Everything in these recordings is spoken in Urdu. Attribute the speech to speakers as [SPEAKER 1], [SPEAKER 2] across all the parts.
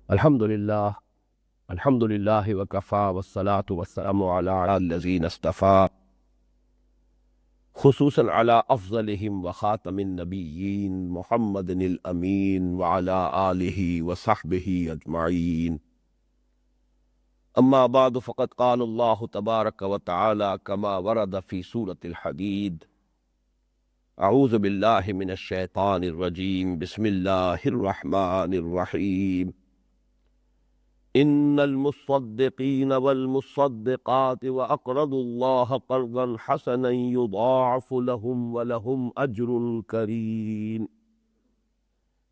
[SPEAKER 1] الحمد للہ وکفا والصلاة والسلام علی الذین اصطفیٰ، خصوصاً علی افضلہم وخاتم النبیین محمد الامین وعلی آلہ وصحبہ اجمعین. اما بعد فقد قال اللہ تبارک وتعالی کما ورد فی سورة الحدید: اعوذ باللہ من الشیطان الرجیم، بسم اللہ الرحمن الرحیم. ان المصدقین والمصدقات واقرضوا اللہ قرضا حسنا یضاعف لهم ولهم اجر کریم.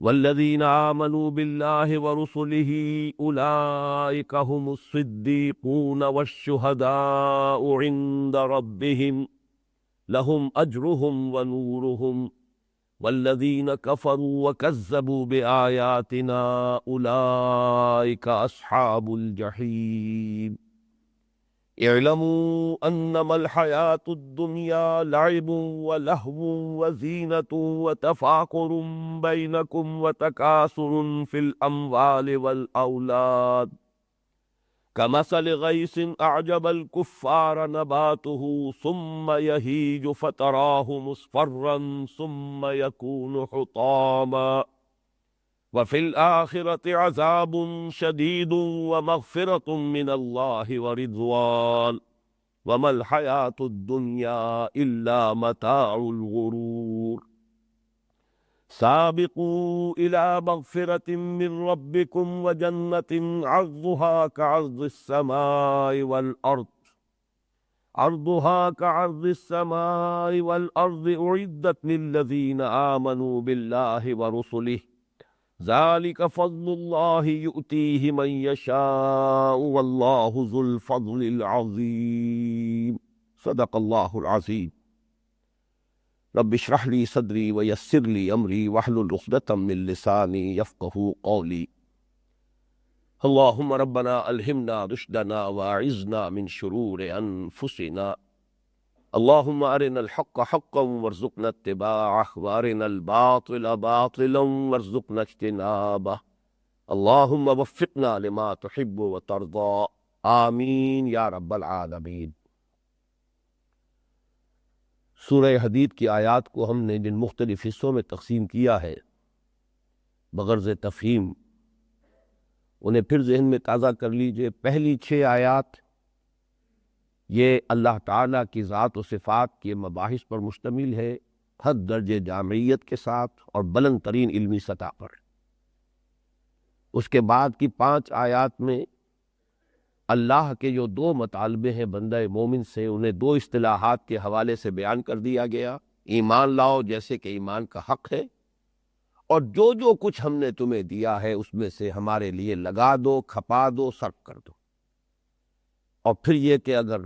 [SPEAKER 1] والذین آمنوا باللہ ورسلہ اولئک هم الصدیقون والشہداء عند ربهم لهم اجرهم ونورهم. والذین کفروا وکذبوا بآیاتنا اولئک اصحاب الجحیم. اعلموا انما الحیاة الدنیا لعب ولہو وزینة وتفاخر بینکم وتکاثر فی الاموال والاولاد كمثل غيث أعجب الكفار نباته ثم يهيج فتراه مصفرا ثم يكون حطاما وفي الآخرة عذاب شديد ومغفرة من الله ورضوان وما الحياة الدنيا إلا متاع الغرور. سابقوا إلى مغفرة من ربكم وجنة عرضها كعرض السماء والأرض أعدت للذين آمنوا بالله ورسله ذلك فضل الله يؤتيه من يشاء والله ذو الفضل العظيم. صدق الله العظيم. رب اشرح لي صدري ويسر لي امري واحلل عقدة من لساني يفقهوا قولي. اللهم ربنا الهمنا رشدنا واعذنا من شرور انفسنا. اللهم ارنا الحق حقا وارزقنا اتباعه وارنا الباطل باطلا وارزقنا اجتنابه. اللهم وفقنا لما تحب وترضى. آمین یا رب العالمین. سورہ حدید کی آیات کو ہم نے جن مختلف حصوں میں تقسیم کیا ہے بغرض تفہیم، انہیں پھر ذہن میں تازہ کر لیجئے. پہلی 6 آیات یہ اللہ تعالیٰ کی ذات و صفات کے مباحث پر مشتمل ہے، حد درجہ جامعیت کے ساتھ اور بلند ترین علمی سطح پر. اس کے بعد کی 5 آیات میں اللہ کے جو 2 مطالبے ہیں بندہ مومن سے، انہیں 2 اصطلاحات کے حوالے سے بیان کر دیا گیا. ایمان لاؤ جیسے کہ ایمان کا حق ہے، اور جو کچھ ہم نے تمہیں دیا ہے اس میں سے ہمارے لیے لگا دو، کھپا دو، صرف کر دو. اور پھر یہ کہ اگر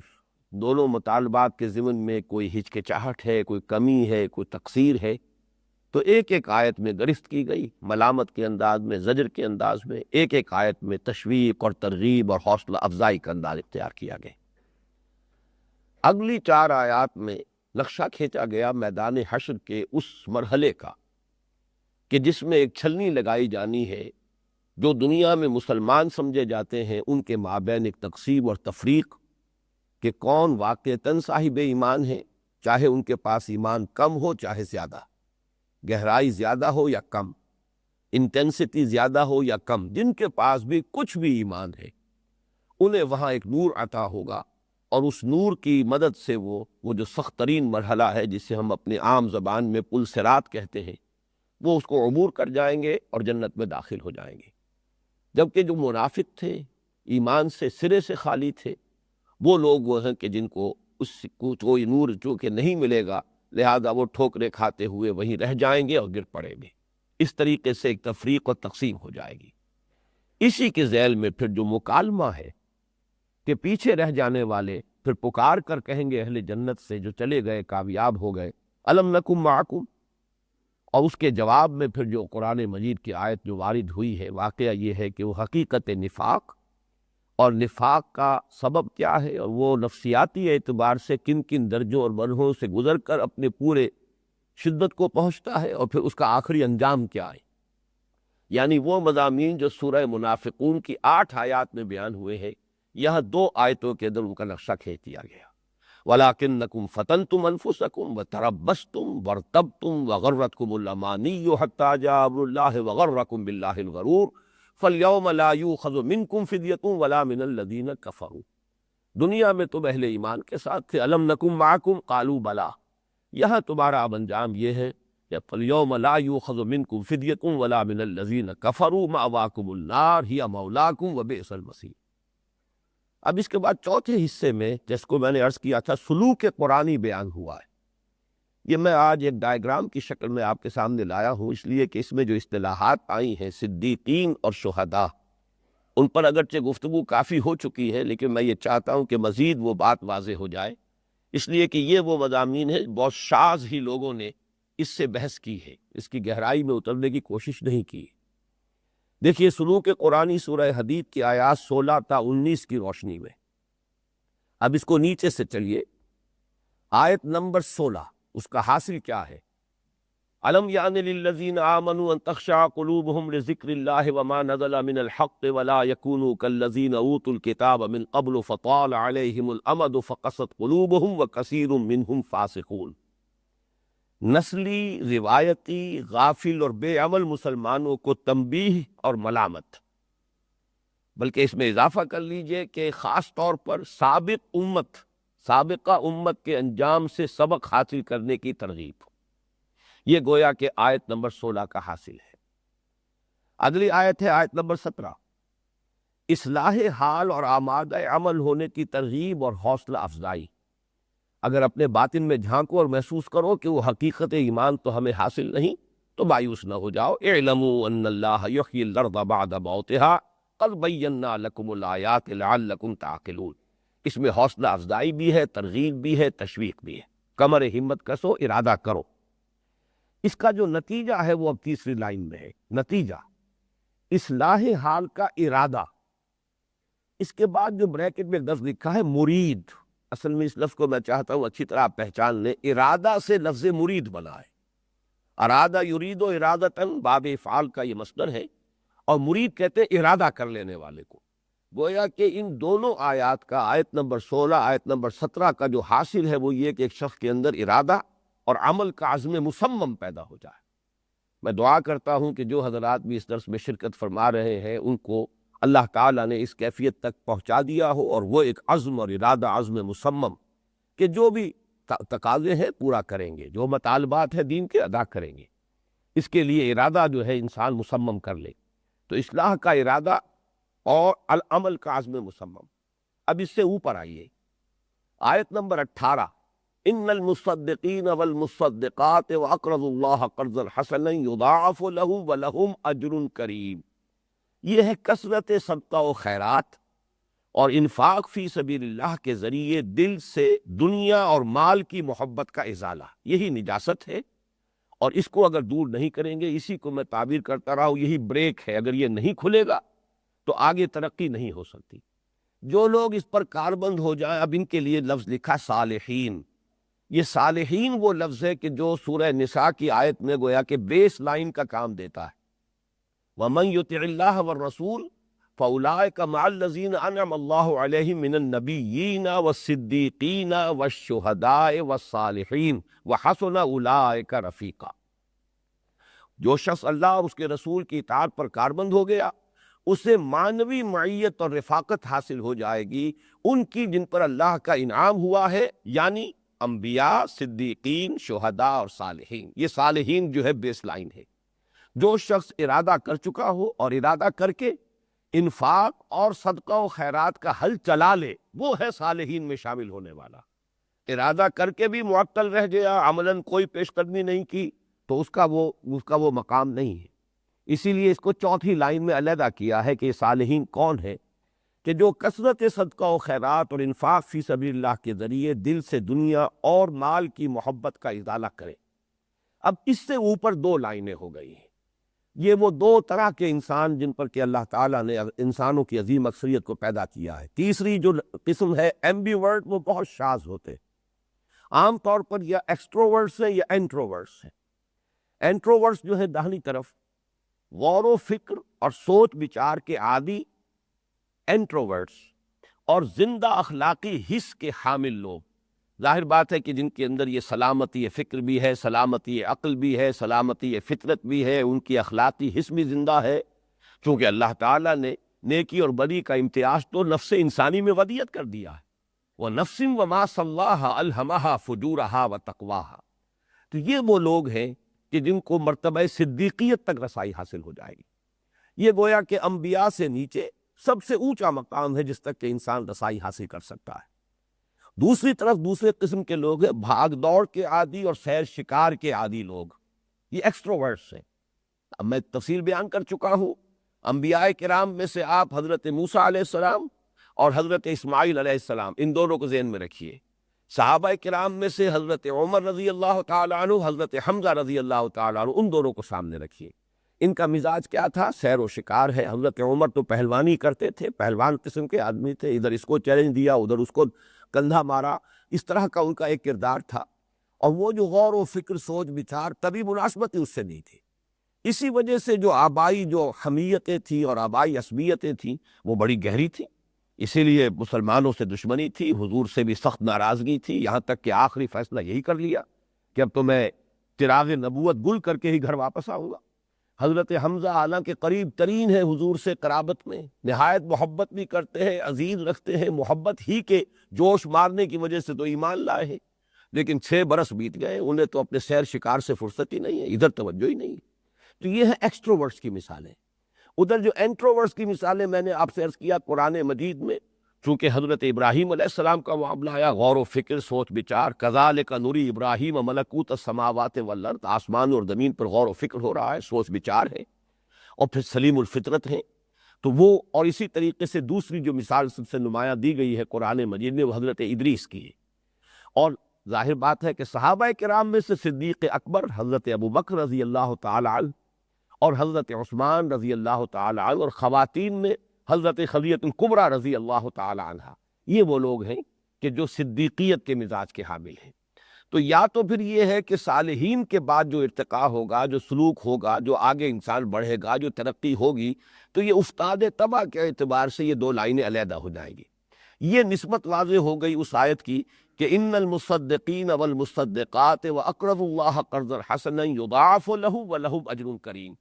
[SPEAKER 1] دونوں مطالبات کے ضمن میں کوئی ہچکچاہٹ ہے، کوئی کمی ہے، کوئی تقصیر ہے، تو ایک ایک آیت میں گرفت کی گئی، ملامت کے انداز میں، زجر کے انداز میں. ایک ایک آیت میں تشویق اور ترغیب اور حوصلہ افزائی کا انداز اختیار کیا گیا. اگلی 4 آیات میں نقشہ کھینچا گیا میدان حشر کے اس مرحلے کا کہ جس میں ایک چھلنی لگائی جانی ہے. جو دنیا میں مسلمان سمجھے جاتے ہیں ان کے مابین ایک تقسیم اور تفریق کہ کون واقعتاً صاحب ایمان ہے، چاہے ان کے پاس ایمان کم ہو چاہے زیادہ، گہرائی زیادہ ہو یا کم، انٹینسٹی زیادہ ہو یا کم. جن کے پاس بھی کچھ بھی ایمان ہے انہیں وہاں ایک نور عطا ہوگا، اور اس نور کی مدد سے وہ جو سخت ترین مرحلہ ہے جسے ہم اپنے عام زبان میں پل صراط کہتے ہیں، وہ اس کو عبور کر جائیں گے اور جنت میں داخل ہو جائیں گے. جبکہ جو منافق تھے، ایمان سے سرے سے خالی تھے، وہ لوگ وہ ہیں کہ جن کو اس کو کوئی نور چونکہ نہیں ملے گا، لہذا وہ ٹھوکریں کھاتے ہوئے وہیں رہ جائیں گے اور گر پڑیں گے. اس طریقے سے ایک تفریق اور تقسیم ہو جائے گی. اسی کے ذیل میں پھر جو مکالمہ ہے کہ پیچھے رہ جانے والے پھر پکار کر کہیں گے اہل جنت سے جو چلے گئے، کامیاب ہو گئے، الم نکم معکم. اور اس کے جواب میں پھر جو قرآن مجید کی آیت جو وارد ہوئی ہے، واقعہ یہ ہے کہ وہ حقیقت نفاق اور نفاق کا سبب کیا ہے، اور وہ نفسیاتی اعتبار سے کن کن درجوں اور مرحلوں سے گزر کر اپنے پورے شدت کو پہنچتا ہے، اور پھر اس کا آخری انجام کیا ہے. یعنی وہ مضامین جو سورہ منافقون کی 8 آیات میں بیان ہوئے ہیں، یہاں 2 آیتوں کے اندر ان کا نقشہ کھینچ دیا گیا۔ وَلَٰكِنَّكُمْ فَتَنْتُمْ أَنفُسَكُمْ وَتَرَبَّصْتُمْ وَارْتَبْتُمْ وَغَرَّتْكُمُ الْأَمَانِيُّ حَتَّىٰ جَاءَ أَمْرُ اللَّهِ وَغَرَّكُمْ بِاللَّهِ الْغَرُورُ فَالْيَوْمَ لَا يُؤْخَذُ مِنكُمْ فِدْيَةٌ وَلَا مِنَ الَّذِينَ كَفَرُوا۔ دنیا میں تم اہل ایمان کے ساتھ تھے، أَلَمْ نَكُن مَّعَكُمْ قَالُوا بَلَىٰ۔ یہاں تمہارا اب انجام یہ ہے کہ فَالْيَوْمَ لَا يُؤْخَذُ مِنكُمْ فِدْيَةٌ وَلَا مِنَ الَّذِينَ كَفَرُوا مَأْوَاكُمُ النَّارُ هِيَ مَوْلَاكُمْ وَبِئْسَ الْمَصِيرُ۔ اب اس کے بعد چوتھے حصے میں جس کو میں نے عرض کیا تھا سلوک قرآنی بیان ہوا ہے۔ یہ میں آج ایک ڈائیگرام کی شکل میں آپ کے سامنے لایا ہوں، اس لیے کہ اس میں جو اصطلاحات آئی ہیں صدیقین اور شہداء، ان پر اگرچہ گفتگو کافی ہو چکی ہے، لیکن میں یہ چاہتا ہوں کہ مزید وہ بات واضح ہو جائے، اس لیے کہ یہ وہ مضامین ہیں بہت شاذ ہی لوگوں نے اس سے بحث کی ہے، اس کی گہرائی میں اترنے کی کوشش نہیں کی۔ دیکھیے سلوک قرآنی سورہ حدید کی آیات 16 تا 19 کی روشنی میں، اب اس کو نیچے سے چلیے، آیت نمبر 16 اس کا حاصل کیا ہے؟ أَلَمْ يَعْنِ لِلَّذِينَ آمَنُوا أَن تَخْشَعَ قُلُوبُهُمْ لِذِكْرِ اللَّهِ وَمَا نَزَلَ مِنَ الْحَقِّ وَلَا يَكُونُوا كَالَّذِينَ أُوتُوا الْكِتَابَ مِنْ قَبْلُ فَطَالَ عَلَيْهِمُ الْأَمَدُ فَقَسَتْ قُلُوبُهُمْ وَكَثِيرٌ مِّنْهُمْ فَاسِقُونَ۔ نسلی، روایتی، غافل اور بے عمل مسلمانوں کو تنبیہ اور ملامت، بلکہ اس میں اضافہ کر لیجئے کہ خاص طور پر سابقہ امت کے انجام سے سبق حاصل کرنے کی ترغیب، یہ گویا کہ آیت نمبر 16 کا حاصل ہے۔ اگلی آیت ہے آیت نمبر 17، اصلاح حال اور آمادہ عمل ہونے کی ترغیب اور حوصلہ افزائی۔ اگر اپنے باطن میں جھانکو اور محسوس کرو کہ وہ حقیقت ایمان تو ہمیں حاصل نہیں، تو مایوس نہ ہو جاؤ۔ اعلموا ان اللہ یحیی الارض بعد موتها قد بینا لکم الآیات لعلکم تعقلون۔ اس میں حوصلہ افزائی بھی ہے، ترغیب بھی ہے، تشویق بھی ہے۔ کمر ہمت کسو، ارادہ کرو۔ اس کا جو نتیجہ ہے وہ اب تیسری لائن میں ہے۔ نتیجہ اصلاح حال کا ارادہ، اس کے بعد جو بریکٹ میں لفظ لکھا ہے مرید، اصل میں اس لفظ کو میں چاہتا ہوں اچھی طرح آپ پہچان لیں، ارادہ سے لفظ مرید بنا ہے۔ ارادہ یرید و ارادتاً باب افعال کا یہ مصدر ہے، اور مرید کہتے ہیں ارادہ کر لینے والے کو۔ گویا کہ ان دونوں آیات کا، آیت نمبر 16 آیت نمبر 17 کا جو حاصل ہے وہ یہ کہ ایک شخص کے اندر ارادہ اور عمل کا عزم مصمم پیدا ہو جائے۔ میں دعا کرتا ہوں کہ جو حضرات بھی اس درس میں شرکت فرما رہے ہیں ان کو اللہ تعالیٰ نے اس کیفیت تک پہنچا دیا ہو، اور وہ ایک عزم اور ارادہ عزم مصمم کہ جو بھی تقاضے ہیں پورا کریں گے، جو مطالبات ہیں دین کے ادا کریں گے، اس کے لیے ارادہ جو ہے انسان مصمم کر لے۔ تو اصلاح کا ارادہ اور العمل کا عزم مصمم۔ اب اس سے اوپر آئیے، آیت نمبر 18، ان المصدقین والمصدقات واقرضوا اللہ قرضا حسنا یضاعف لهم ولهم اجر کریم۔ یہ ہے کثرت صدقہ و خیرات اور انفاق فی سبیل اللہ کے ذریعے دل سے دنیا اور مال کی محبت کا ازالہ، یہی نجاست ہے، اور اس کو اگر دور نہیں کریں گے، اسی کو میں تعبیر کرتا رہا ہوں، یہی بریک ہے۔ اگر یہ نہیں کھلے گا تو آگے ترقی نہیں ہو سکتی۔ جو لوگ اس پر کاربند ہو جائیں، اب ان کے لیے لفظ لکھا صالحین۔ یہ صالحین وہ لفظ ہے کہ جو سورہ نساء کی آیت میں گویا کہ بیس لائن کا کام دیتا ہے۔ وَمَن يُطِعِ اللَّهَ وَالرَّسُولَ فَأُولَٰئِكَ مَعَ الَّذِينَ أَنْعَمَ اللَّهُ عَلَيْهِم مِّنَ النَّبِيِّينَ وَالصِّدِّيقِينَ وَالشُّهَدَاءِ وَالصَّالِحِينَ وَحَسُنَ أُولَٰئِكَ رَفِيقًا۔ جو شخص اللہ اور اس کے رسول کی اطاعت پر کاربند ہو گیا، اسے معنوی معیت اور رفاقت حاصل ہو جائے گی ان کی جن پر اللہ کا انعام ہوا ہے، یعنی انبیاء، صدیقین، شہداء اور صالحین۔ یہ صالحین جو ہے بیس لائن ہے۔ جو شخص ارادہ کر چکا ہو اور ارادہ کر کے انفاق اور صدقہ و خیرات کا حل چلا لے، وہ ہے صالحین میں شامل ہونے والا۔ ارادہ کر کے بھی معطل رہ گیا، عملاً کوئی پیش قدمی نہیں کی، تو اس کا وہ مقام نہیں ہے۔ اسی لیے اس کو چوتھی لائن میں علیحدہ کیا ہے کہ یہ صالحین کون ہے، کہ جو کثرت صدقہ و خیرات اور انفاق فی سبیل اللہ کے ذریعے دل سے دنیا اور مال کی محبت کا ازالہ کرے۔ اب اس سے اوپر دو لائنیں ہو گئی ہیں۔ یہ وہ دو طرح کے انسان جن پر کہ اللہ تعالیٰ نے انسانوں کی عظیم اکثریت کو پیدا کیا ہے۔ تیسری جو قسم ہے ایمبیورٹ، وہ بہت شاذ ہوتے، عام طور پر یا ایکسٹروورٹس ہیں یا انٹروورٹس ہیں۔ انٹروورٹس جو ہے داہنی طرف، غور و فکر اور سوچ بچار کے عادی انٹروورٹس اور زندہ اخلاقی حس کے حامل لوگ، ظاہر بات ہے کہ جن کے اندر یہ سلامتی فکر بھی ہے، سلامتی عقل بھی ہے، سلامتی فطرت بھی ہے، ان کی اخلاقی حس بھی زندہ ہے، چونکہ اللہ تعالیٰ نے نیکی اور بدی کا امتیاز تو نفس انسانی میں ودیت کر دیا ہے، وَنَفْسٍ وَمَا صَلَّاهَا أَلْهَمَهَا فُجُورَهَا وَتَقْوَاهَا۔ تو یہ وہ لوگ ہیں کہ جن کو مرتبہ صدیقیت تک رسائی حاصل ہو جائے گی۔ یہ گویا کہ انبیاء سے نیچے سب سے اونچا مقام ہے جس تک کہ انسان رسائی حاصل کر سکتا ہے۔ دوسری طرف دوسرے قسم کے لوگ ہیں بھاگ دوڑ کے عادی اور سیر شکار کے عادی لوگ، یہ ایکسٹروورٹس ہیں۔ اب میں تفصیل بیان کر چکا ہوں، انبیاء کرام میں سے آپ حضرت موسیٰ علیہ السلام اور حضرت اسماعیل علیہ السلام، ان دونوں کو ذہن میں رکھیے۔ صحابہ کرام میں سے حضرت عمر رضی اللہ تعالیٰ عنہ، حضرت حمزہ رضی اللہ تعالیٰ عنہ، ان دونوں کو سامنے رکھیے۔ ان کا مزاج کیا تھا؟ سیر و شکار ہے۔ حضرت عمر تو پہلوانی کرتے تھے، پہلوان قسم کے آدمی تھے، ادھر اس کو چیلنج دیا، ادھر اس کو کندھا مارا، اس طرح کا ان کا ایک کردار تھا۔ اور وہ جو غور و فکر سوچ بچار، کبھی مناسبت ہی اس سے نہیں تھی۔ اسی وجہ سے جو آبائی جو حمیتیں تھیں اور آبائی عصبیتیں تھیں وہ بڑی گہری تھیں، اسی لیے مسلمانوں سے دشمنی تھی، حضور سے بھی سخت ناراضگی تھی، یہاں تک کہ آخری فیصلہ یہی کر لیا کہ اب تو میں چراغ نبوت گل کر کے ہی گھر واپس آؤں گا۔ حضرت حمزہ حالانکہ قریب ترین ہے حضور سے قرابت میں، نہایت محبت بھی کرتے ہیں، عزیز رکھتے ہیں، محبت ہی کے جوش مارنے کی وجہ سے تو ایمان لائے ہیں، لیکن 6 برس بیت گئے، انہیں تو اپنے سیر شکار سے فرصت ہی نہیں ہے، ادھر توجہ ہی نہیں ہے۔ تو یہ ہے ایکسٹروورٹس کی مثالیں۔ ادھر جو انٹروورٹس کی مثالیں میں نے آپ سے عرض کیا قرآن مجید میں، چونکہ حضرت ابراہیم علیہ السلام کا معاملہ آیا، غور و فکر سوچ بچار، کذالک نری ابراہیم ملکوت السماوات والارض، آسمان اور زمین پر غور و فکر ہو رہا ہے، سوچ بچار ہے، اور پھر سلیم الفطرت ہیں۔ تو وہ اور اسی طریقے سے دوسری جو مثال سب سے نمایاں دی گئی ہے قرآن مجید میں وہ حضرت ادریس کی ہے۔ اور ظاہر بات ہے کہ صحابہ کرام میں سے صدیق اکبر حضرت ابوبکر رضی اللہ تعالی عنہ اور حضرت عثمان رضی اللہ تعالی عنہ، اور خواتین میں حضرت خدیجہ کبریٰ رضی اللہ تعالی عنہ، یہ وہ لوگ ہیں کہ جو صدیقیت کے مزاج کے حامل ہیں۔ تو یا تو پھر یہ ہے کہ صالحین کے بعد جو ارتقاء ہوگا، جو سلوک ہوگا، جو آگے انسان بڑھے گا، جو ترقی ہوگی، تو یہ افتاد طبع کے اعتبار سے یہ 2 لائنیں علیحدہ ہو جائیں گی۔ یہ نسبت واضح ہو گئی اس آیت کی کہ ان المصدقین والمصدقات واقرضوا اللہ قرضا حسنا یضاعف لهم ولهم اجر کریم۔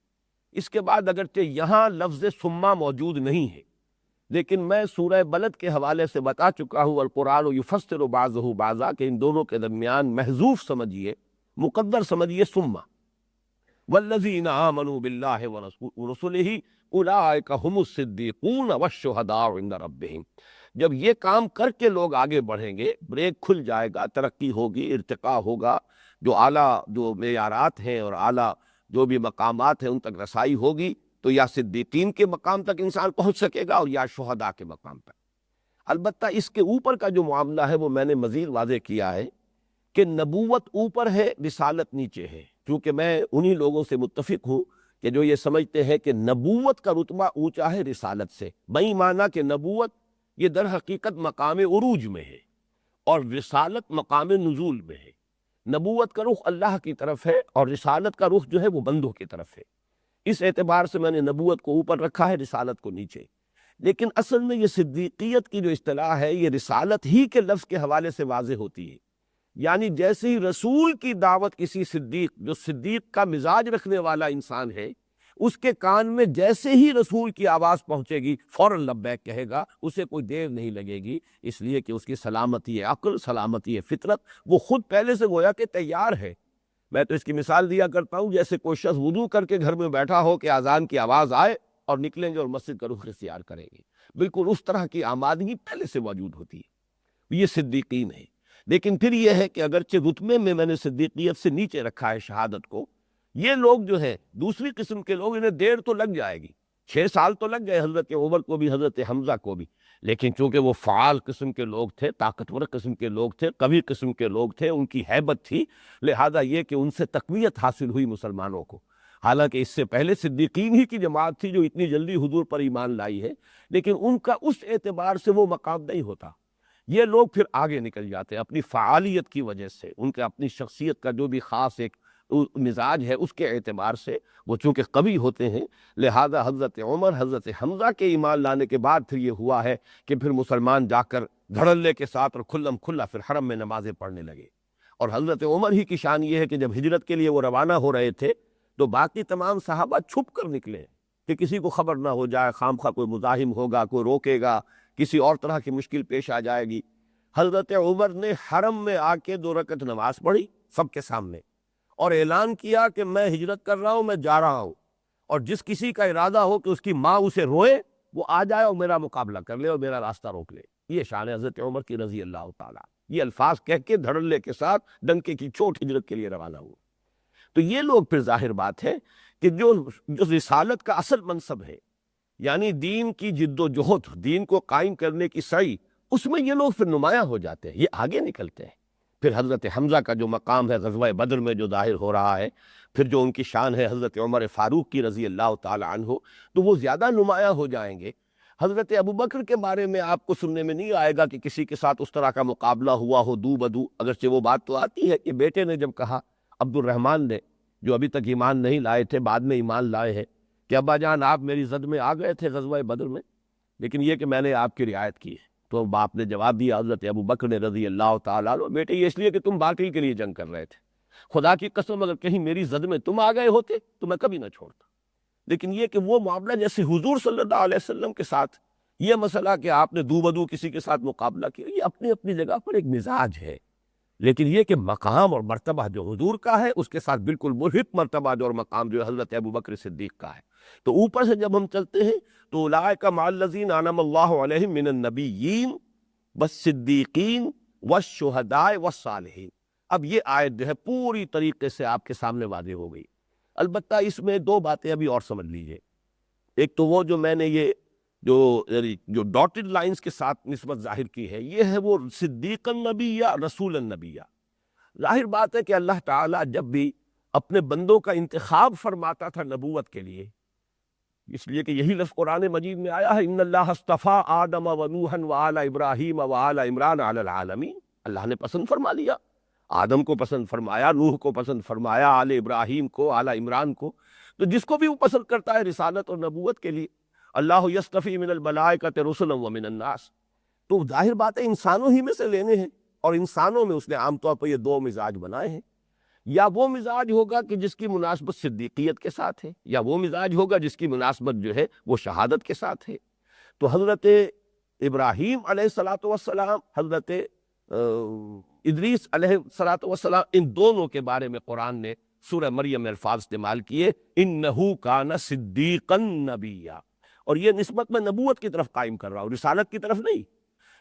[SPEAKER 1] اس کے بعد اگرچہ یہاں لفظ ثم موجود نہیں ہے، لیکن میں سورہ بلد کے حوالے سے بتا چکا ہوں، القرآن یفسر بعضہ بعضا، کہ ان دونوں کے درمیان محذوف سمجھیے، مقدر سمجھیے ثم، والذین آمنوا باللہ ورسلہ اولئک هم الصدیقون والشہداء عند ربہم۔ جب یہ کام کر کے لوگ آگے بڑھیں گے، بریک کھل جائے گا، ترقی ہوگی، ارتقاء ہوگا، جو اعلیٰ جو معیارات ہیں اور اعلیٰ جو بھی مقامات ہیں ان تک رسائی ہوگی، تو یا صدیقین کے مقام تک انسان پہنچ سکے گا اور یا شہداء کے مقام تک۔ البتہ اس کے اوپر کا جو معاملہ ہے وہ میں نے مزید واضح کیا ہے کہ نبوت اوپر ہے، رسالت نیچے ہے، کیونکہ میں انہی لوگوں سے متفق ہوں کہ جو یہ سمجھتے ہیں کہ نبوت کا رتبہ اونچا ہے رسالت سے، بئی معنی کہ نبوت یہ در حقیقت مقام عروج میں ہے اور رسالت مقام نزول میں ہے۔ نبوت کا رخ اللہ کی طرف ہے اور رسالت کا رخ جو ہے وہ بندوں کی طرف ہے۔ اس اعتبار سے میں نے نبوت کو اوپر رکھا ہے، رسالت کو نیچے۔ لیکن اصل میں یہ صدیقیت کی جو اصطلاح ہے یہ رسالت ہی کے لفظ کے حوالے سے واضح ہوتی ہے، یعنی جیسے ہی رسول کی دعوت کسی صدیق، جو صدیق کا مزاج رکھنے والا انسان ہے، اس کے کان میں جیسے ہی رسول کی آواز پہنچے گی فوراً لبیک کہے گا، اسے کوئی دیر نہیں لگے گی، اس لیے کہ اس کی سلامتی عقل، سلامتی فطرت، وہ خود پہلے سے گویا کہ تیار ہے۔ میں تو اس کی مثال دیا کرتا ہوں جیسے کوئی شخص وضو کر کے گھر میں بیٹھا ہو کہ اذان کی آواز آئے اور نکلیں گے اور مسجد کا رخ اختیار کریں گے، بالکل اس طرح کی آمادگی پہلے سے موجود ہوتی ہے۔ یہ صدیقین ہے۔ لیکن پھر یہ ہے کہ اگرچہ رتبے میں نے صدیقیت سے نیچے رکھا ہے شہادت کو، یہ لوگ جو ہیں دوسری قسم کے لوگ، انہیں دیر تو لگ جائے گی، 6 سال تو لگ گئے حضرت عمر کو بھی، حضرت حمزہ کو بھی، لیکن چونکہ وہ فعال قسم کے لوگ تھے، طاقتور قسم کے لوگ تھے، قوی قسم کے لوگ تھے، ان کی ہیبت تھی، لہذا یہ کہ ان سے تقویت حاصل ہوئی مسلمانوں کو۔ حالانکہ اس سے پہلے صدیقین ہی کی جماعت تھی جو اتنی جلدی حضور پر ایمان لائی ہے، لیکن ان کا اس اعتبار سے وہ مقام نہیں ہوتا۔ یہ لوگ پھر آگے نکل جاتے ہیں اپنی فعالیت کی وجہ سے، ان کے اپنی شخصیت کا جو بھی خاص ایک مزاج ہے اس کے اعتبار سے وہ چونکہ قوی ہوتے ہیں، لہذا حضرت عمر حضرت حمزہ کے ایمان لانے کے بعد پھر یہ ہوا ہے کہ پھر مسلمان جا کر دھڑلے کے ساتھ اور کھلم کھلا پھر حرم میں نمازیں پڑھنے لگے۔ اور حضرت عمر ہی کی شان یہ ہے کہ جب ہجرت کے لیے وہ روانہ ہو رہے تھے تو باقی تمام صحابہ چھپ کر نکلے کہ کسی کو خبر نہ ہو جائے، خامخواہ کوئی مزاحم ہوگا، کوئی روکے گا، کسی اور طرح کی مشکل پیش آ جائے گی۔ حضرت عمر نے حرم میں آ کے 2 رکعت نماز پڑھی سب کے سامنے، اور اعلان کیا کہ میں ہجرت کر رہا ہوں، میں جا رہا ہوں، اور جس کسی کا ارادہ ہو کہ اس کی ماں اسے روئے وہ آ جائے اور میرا مقابلہ کر لے اور میرا راستہ روک لے۔ یہ شان ہے حضرت عمر کی رضی اللہ تعالیٰ۔ یہ الفاظ کہہ کے دھڑلے کے ساتھ ڈنکے کی چوٹ ہجرت کے لیے روانہ ہوئے۔ تو یہ لوگ پھر ظاہر بات ہے کہ جو رسالت کا اصل منصب ہے، یعنی دین کی جد و جہد، دین کو قائم کرنے کی سعی، اس میں یہ لوگ پھر نمایاں ہو جاتے ہیں، یہ آگے نکلتے ہیں۔ پھر حضرت حمزہ کا جو مقام ہے غزوہ بدر میں جو ظاہر ہو رہا ہے، پھر جو ان کی شان ہے حضرت عمر فاروق کی رضی اللہ تعالی عنہ، تو وہ زیادہ نمایاں ہو جائیں گے۔ حضرت ابوبکر کے بارے میں آپ کو سننے میں نہیں آئے گا کہ کسی کے ساتھ اس طرح کا مقابلہ ہوا ہو دو بدو، اگرچہ وہ بات تو آتی ہے کہ بیٹے نے جب کہا، عبد الرحمن نے، جو ابھی تک ایمان نہیں لائے تھے بعد میں ایمان لائے ہیں، کہ ابا جان آپ میری زد میں آ گئے تھے غزوہ بدر میں، لیکن یہ کہ میں نے آپ کی رعایت کی ہے۔ تو باپ نے جواب دیا حضرت ابوبکر نے رضی اللہ تعالیٰ عنہ، بیٹے یہ اس لیے کہ تم باقی کے لیے جنگ کر رہے تھے، خدا کی قسم اگر کہیں میری زد میں تم آ گئے ہوتے تو میں کبھی نہ چھوڑتا۔ لیکن یہ کہ وہ معاملہ جیسے حضور صلی اللہ علیہ وسلم کے ساتھ یہ مسئلہ کہ آپ نے دو بدو کسی کے ساتھ مقابلہ کیا، یہ اپنی اپنی جگہ پر ایک مزاج ہے، لیکن یہ کہ مقام اور مرتبہ جو حضور کا ہے اس کے ساتھ بالکل ملحق مرتبہ جو اور مقام جو حضرت ابوبکر صدیق کا ہے۔ تو اوپر سے جب ہم چلتے ہیں تو اولئک مع الذین انعم اللہ علیہم من النبیین والصدیقین والشہداء والصالحین۔ اب یہ آیت جو ہے پوری طریقے سے آپ کے سامنے واضح ہو گئی۔ البتہ اس میں 2 باتیں ابھی اور سمجھ لیجئے۔ ایک تو وہ جو میں نے یہ جو ڈاٹڈ لائنز کے ساتھ نسبت ظاہر کی ہے، یہ ہے وہ صدیق النبی یا رسول النبی۔ ظاہر بات ہے کہ اللہ تعالیٰ جب بھی اپنے بندوں کا انتخاب فرماتا تھا نبوت کے لیے، اس لیے کہ یہی لفظ قرآن مجید میں آیا ہے، ان اللہ اصطفیٰ آدم و نوحا وآل ابراہیم وآل عمران علی العالمین۔ اللہ نے پسند فرما لیا، آدم کو پسند فرمایا، نوح کو پسند فرمایا، آل ابراہیم کو، آل عمران کو، تو جس کو بھی وہ پسند کرتا ہے رسالت اور نبوت کے لیے۔ اللہ یصطفی من الملائکۃ رسلا ومن الناس، تو ظاہر بات ہے انسانوں ہی میں سے لینے ہیں، اور انسانوں میں اس نے عام طور پر یہ 2 مزاج بنائے ہیں، یا وہ مزاج ہوگا کہ جس کی مناسبت صدیقیت کے ساتھ ہے، یا وہ مزاج ہوگا جس کی مناسبت جو ہے وہ شہادت کے ساتھ ہے۔ تو حضرت ابراہیم علیہ الصلاۃ والسلام، حضرت ادریس علیہ الصلاۃ والسلام، ان دونوں کے بارے میں قرآن نے سورہ مریم میں الفاظ استعمال کیے، انہ کان صدیقا نبیا، اور یہ نسبت میں نبوت کی طرف قائم کر رہا ہوں، رسالت کی طرف نہیں۔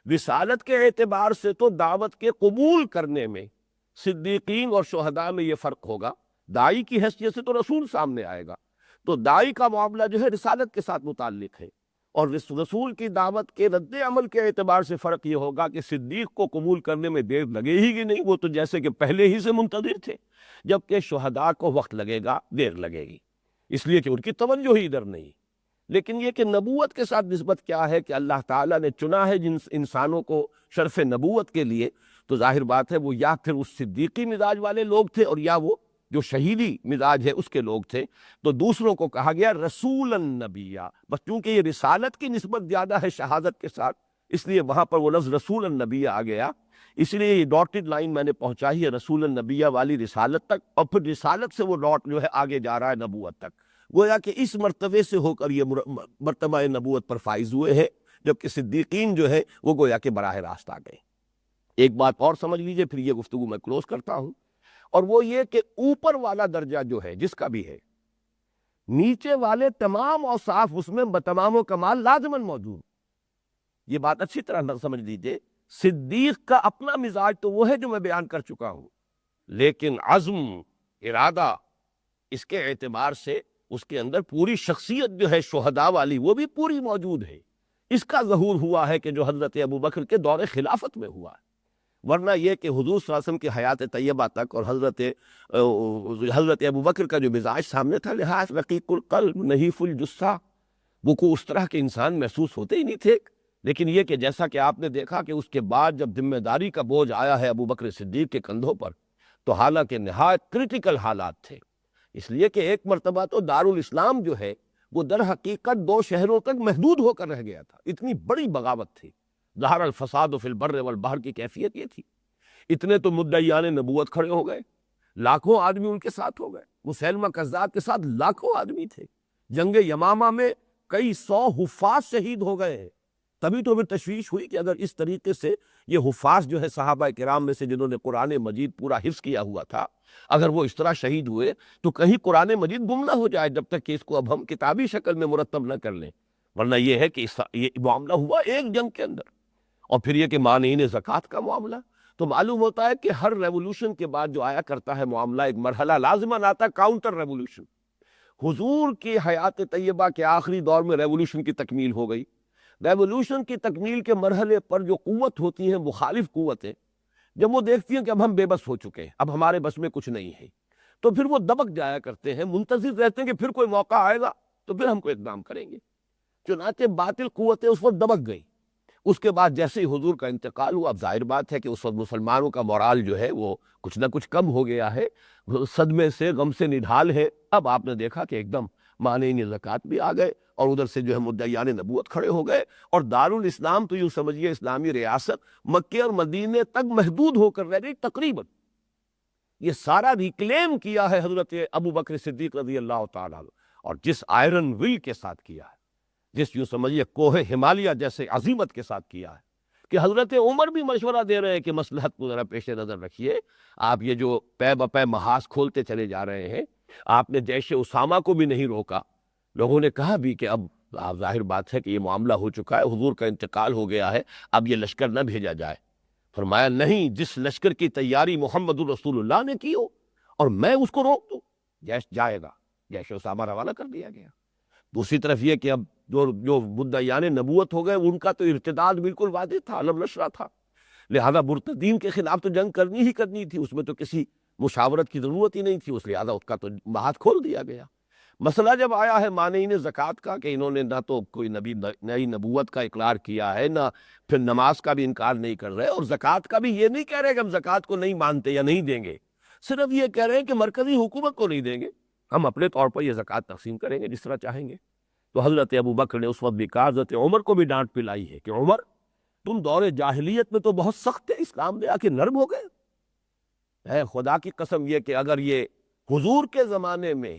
[SPEAKER 1] رسالت کے اعتبار سے تو دعوت کے قبول کرنے میں صدیقین اور شہداء میں یہ فرق ہوگا، داعی کی حیثیت سے تو رسول سامنے آئے گا، تو داعی کا معاملہ جو ہے رسالت کے ساتھ متعلق ہے، اور رسول کی دعوت کے رد عمل کے اعتبار سے فرق یہ ہوگا کہ صدیق کو قبول کرنے میں دیر لگے ہی کہ نہیں، وہ تو جیسے کہ پہلے ہی سے منتظر تھے، جبکہ شہداء کو وقت لگے گا، دیر لگے گی، اس لیے کہ ان کی توجہ ہی ادھر نہیں۔ لیکن یہ کہ نبوت کے ساتھ نسبت کیا ہے کہ اللہ تعالیٰ نے چنا ہے جن انسانوں کو شرف نبوت کے لیے، تو ظاہر بات ہے وہ یا پھر اس صدیقی مزاج والے لوگ تھے، اور یا وہ جو شہیدی مزاج ہے اس کے لوگ تھے، تو دوسروں کو کہا گیا رسول النبی، بس چونکہ یہ رسالت کی نسبت زیادہ ہے شہادت کے ساتھ، اس لیے وہاں پر وہ لفظ رسول النبی آ گیا۔ اس لیے یہ ڈاٹڈ لائن میں نے پہنچائی ہے رسول النبی والی رسالت تک، اور پھر رسالت سے وہ ڈاٹ جو ہے آگے جا رہا ہے نبوت تک، گویا کہ اس مرتبے سے ہو کر یہ مرتبہ نبوت پر فائز ہوئے ہیں، جبکہ صدیقین جو ہے وہ گویا کہ براہ راست آ گئے۔ ایک بات اور سمجھ لیجئے، پھر یہ گفتگو میں کلوز کرتا ہوں، اور وہ یہ کہ اوپر والا درجہ جو ہے جس کا بھی ہے، نیچے والے تمام اوصاف اس میں بتمام و کمال لازماً موجود۔ یہ بات اچھی طرح سمجھ لیجئے، صدیق کا اپنا مزاج تو وہ ہے جو میں بیان کر چکا ہوں، لیکن عزم، ارادہ، اس کے اعتبار سے اس کے اندر پوری شخصیت جو ہے شہداء والی وہ بھی پوری موجود ہے۔ اس کا ظہور ہوا ہے کہ جو حضرت ابوبکر کے دور خلافت میں ہوا ہے، ورنہ یہ کہ حضور صلی اللہ علیہ وسلم کی حیات طیبہ تک اور حضرت ابوبکر کا جو مزاج سامنے تھا، لحاظ رقیق القلب نحیف الجثہ، وہ کو اس طرح کے انسان محسوس ہوتے ہی نہیں تھے۔ لیکن یہ کہ جیسا کہ آپ نے دیکھا کہ اس کے بعد جب ذمہ داری کا بوجھ آیا ہے ابوبکر صدیق کے کندھوں پر، تو حالانکہ نہایت کرٹیکل حالات تھے، اس لیے کہ ایک مرتبہ تو دارالاسلام جو ہے وہ در حقیقت 2 شہروں تک محدود ہو کر رہ گیا تھا، اتنی بڑی بغاوت تھی، ظہر الفساد فی البر والبحر کی کیفیت یہ تھی۔ اتنے تو مدعیان نبوت کھڑے ہو گئے، لاکھوں آدمی ان کے ساتھ ہو گئے، مسیلمہ کذاب کے ساتھ لاکھوں آدمی تھے، جنگ یمامہ میں کئی 100 حفاظ شہید ہو گئے ہیں۔ تبھی تو پھر تشویش ہوئی کہ اگر اس طریقے سے یہ حفاظ جو ہے صحابہ کرام میں سے جنہوں نے قرآن مجید پورا حفظ کیا ہوا تھا، اگر وہ اس طرح شہید ہوئے تو کہیں قرآن مجید گم نہ ہو جائے، جب تک کہ اس کو اب ہم کتابی شکل میں مرتب نہ کر لیں۔ ورنہ یہ ہے کہ یہ معاملہ ہوا ایک جنگ کے اندر، اور پھر یہ کہ مانعین زکوٰۃ کا معاملہ، تو معلوم ہوتا ہے کہ ہر ریولوشن کے بعد جو آیا کرتا ہے معاملہ، ایک مرحلہ لازماً آتا ہے کاؤنٹر ریولوشن۔ حضور کی حیات طیبہ کے آخری دور میں ریولوشن کی تکمیل ہو گئی۔ ریولوشن کی تکمیل کے مرحلے پر جو قوت ہوتی ہیں، مخالف قوتیں، جب وہ دیکھتی ہیں کہ اب ہم بے بس ہو چکے ہیں، اب ہمارے بس میں کچھ نہیں ہے، تو پھر وہ دبک جایا کرتے ہیں، منتظر رہتے ہیں کہ پھر کوئی موقع آئے گا تو پھر ہم کو اقدام کریں گے۔ چنانچہ باطل قوتیں اس وقت دبک گئی۔ اس کے بعد جیسے ہی حضور کا انتقال ہوا، اب ظاہر بات ہے کہ اس وقت مسلمانوں کا مورال جو ہے وہ کچھ نہ کچھ کم ہو گیا ہے، صدمے سے غم سے نڈھال ہے۔ اب آپ نے دیکھا کہ ایک دم مانعین زکوٰۃ بھی آ گئے، اور ادھر سے جو ہے مدعیان نبوت کھڑے ہو گئے، اور دارالاسلام تو یوں سمجھیے اسلامی ریاست مکے اور مدینے تک محدود ہو کر رہ گئی تقریباً۔ یہ سارا ریکلیم کیا ہے حضرت ابو بکر صدیق رضی اللہ تعالیٰ عنہ، اور جس آئرن ول کے ساتھ کیا ہے، جس یوں سمجھیے کوہ ہمالیہ جیسے عظیمت کے ساتھ کیا ہے، کہ حضرت عمر بھی مشورہ دے رہے ہیں کہ مصلحت کو ذرا پیش نظر رکھیے، آپ یہ جو پے بپے محاذ کھولتے چلے جا رہے ہیں، آپ نے جیش اسامہ کو بھی نہیں روکا۔ لوگوں نے کہا بھی کہ اب ظاہر بات ہے کہ یہ معاملہ ہو چکا ہے، حضور کا انتقال ہو گیا ہے، اب یہ لشکر نہ بھیجا جائے۔ فرمایا نہیں، جس لشکر کی تیاری محمد الرسول اللہ نے کی ہو اور میں اس کو روک دوں، جیش جائے گا۔ جیش اسامہ روانہ کر دیا گیا۔ دوسری طرف یہ کہ اب جو مدعیان نبوت ہو گئے، ان کا تو ارتداد بالکل واضح تھا، علم نشرہ تھا، لہذا مرتدین کے خلاف تو جنگ کرنی ہی کرنی تھی، اس میں تو کسی مشاورت کی ضرورت ہی نہیں تھی، اس لہذا اس کا تو ہاتھ کھول دیا گیا۔ مسئلہ جب آیا ہے مانعین زکوٰۃ کا، کہ انہوں نے نہ تو کوئی نئی نبوت کا اقرار کیا ہے، نہ پھر نماز کا بھی انکار نہیں کر رہے، اور زکوٰۃ کا بھی یہ نہیں کہہ رہے کہ ہم زکوٰۃ کو نہیں مانتے یا نہیں دیں گے، صرف یہ کہہ رہے ہیں کہ مرکزی حکومت کو نہیں دیں گے، ہم اپنے طور پر یہ زکوٰۃ تقسیم کریں گے جس طرح چاہیں گے۔ تو حضرت ابو بکر نے اس وقت بھی کہا، حضرت عمر کو بھی ڈانٹ پلائی ہے کہ عمر تم دور جاہلیت میں تو بہت سخت تھے، اسلام میں آ کے نرم ہو گئے۔ اے خدا کی قسم، یہ کہ اگر یہ حضور کے زمانے میں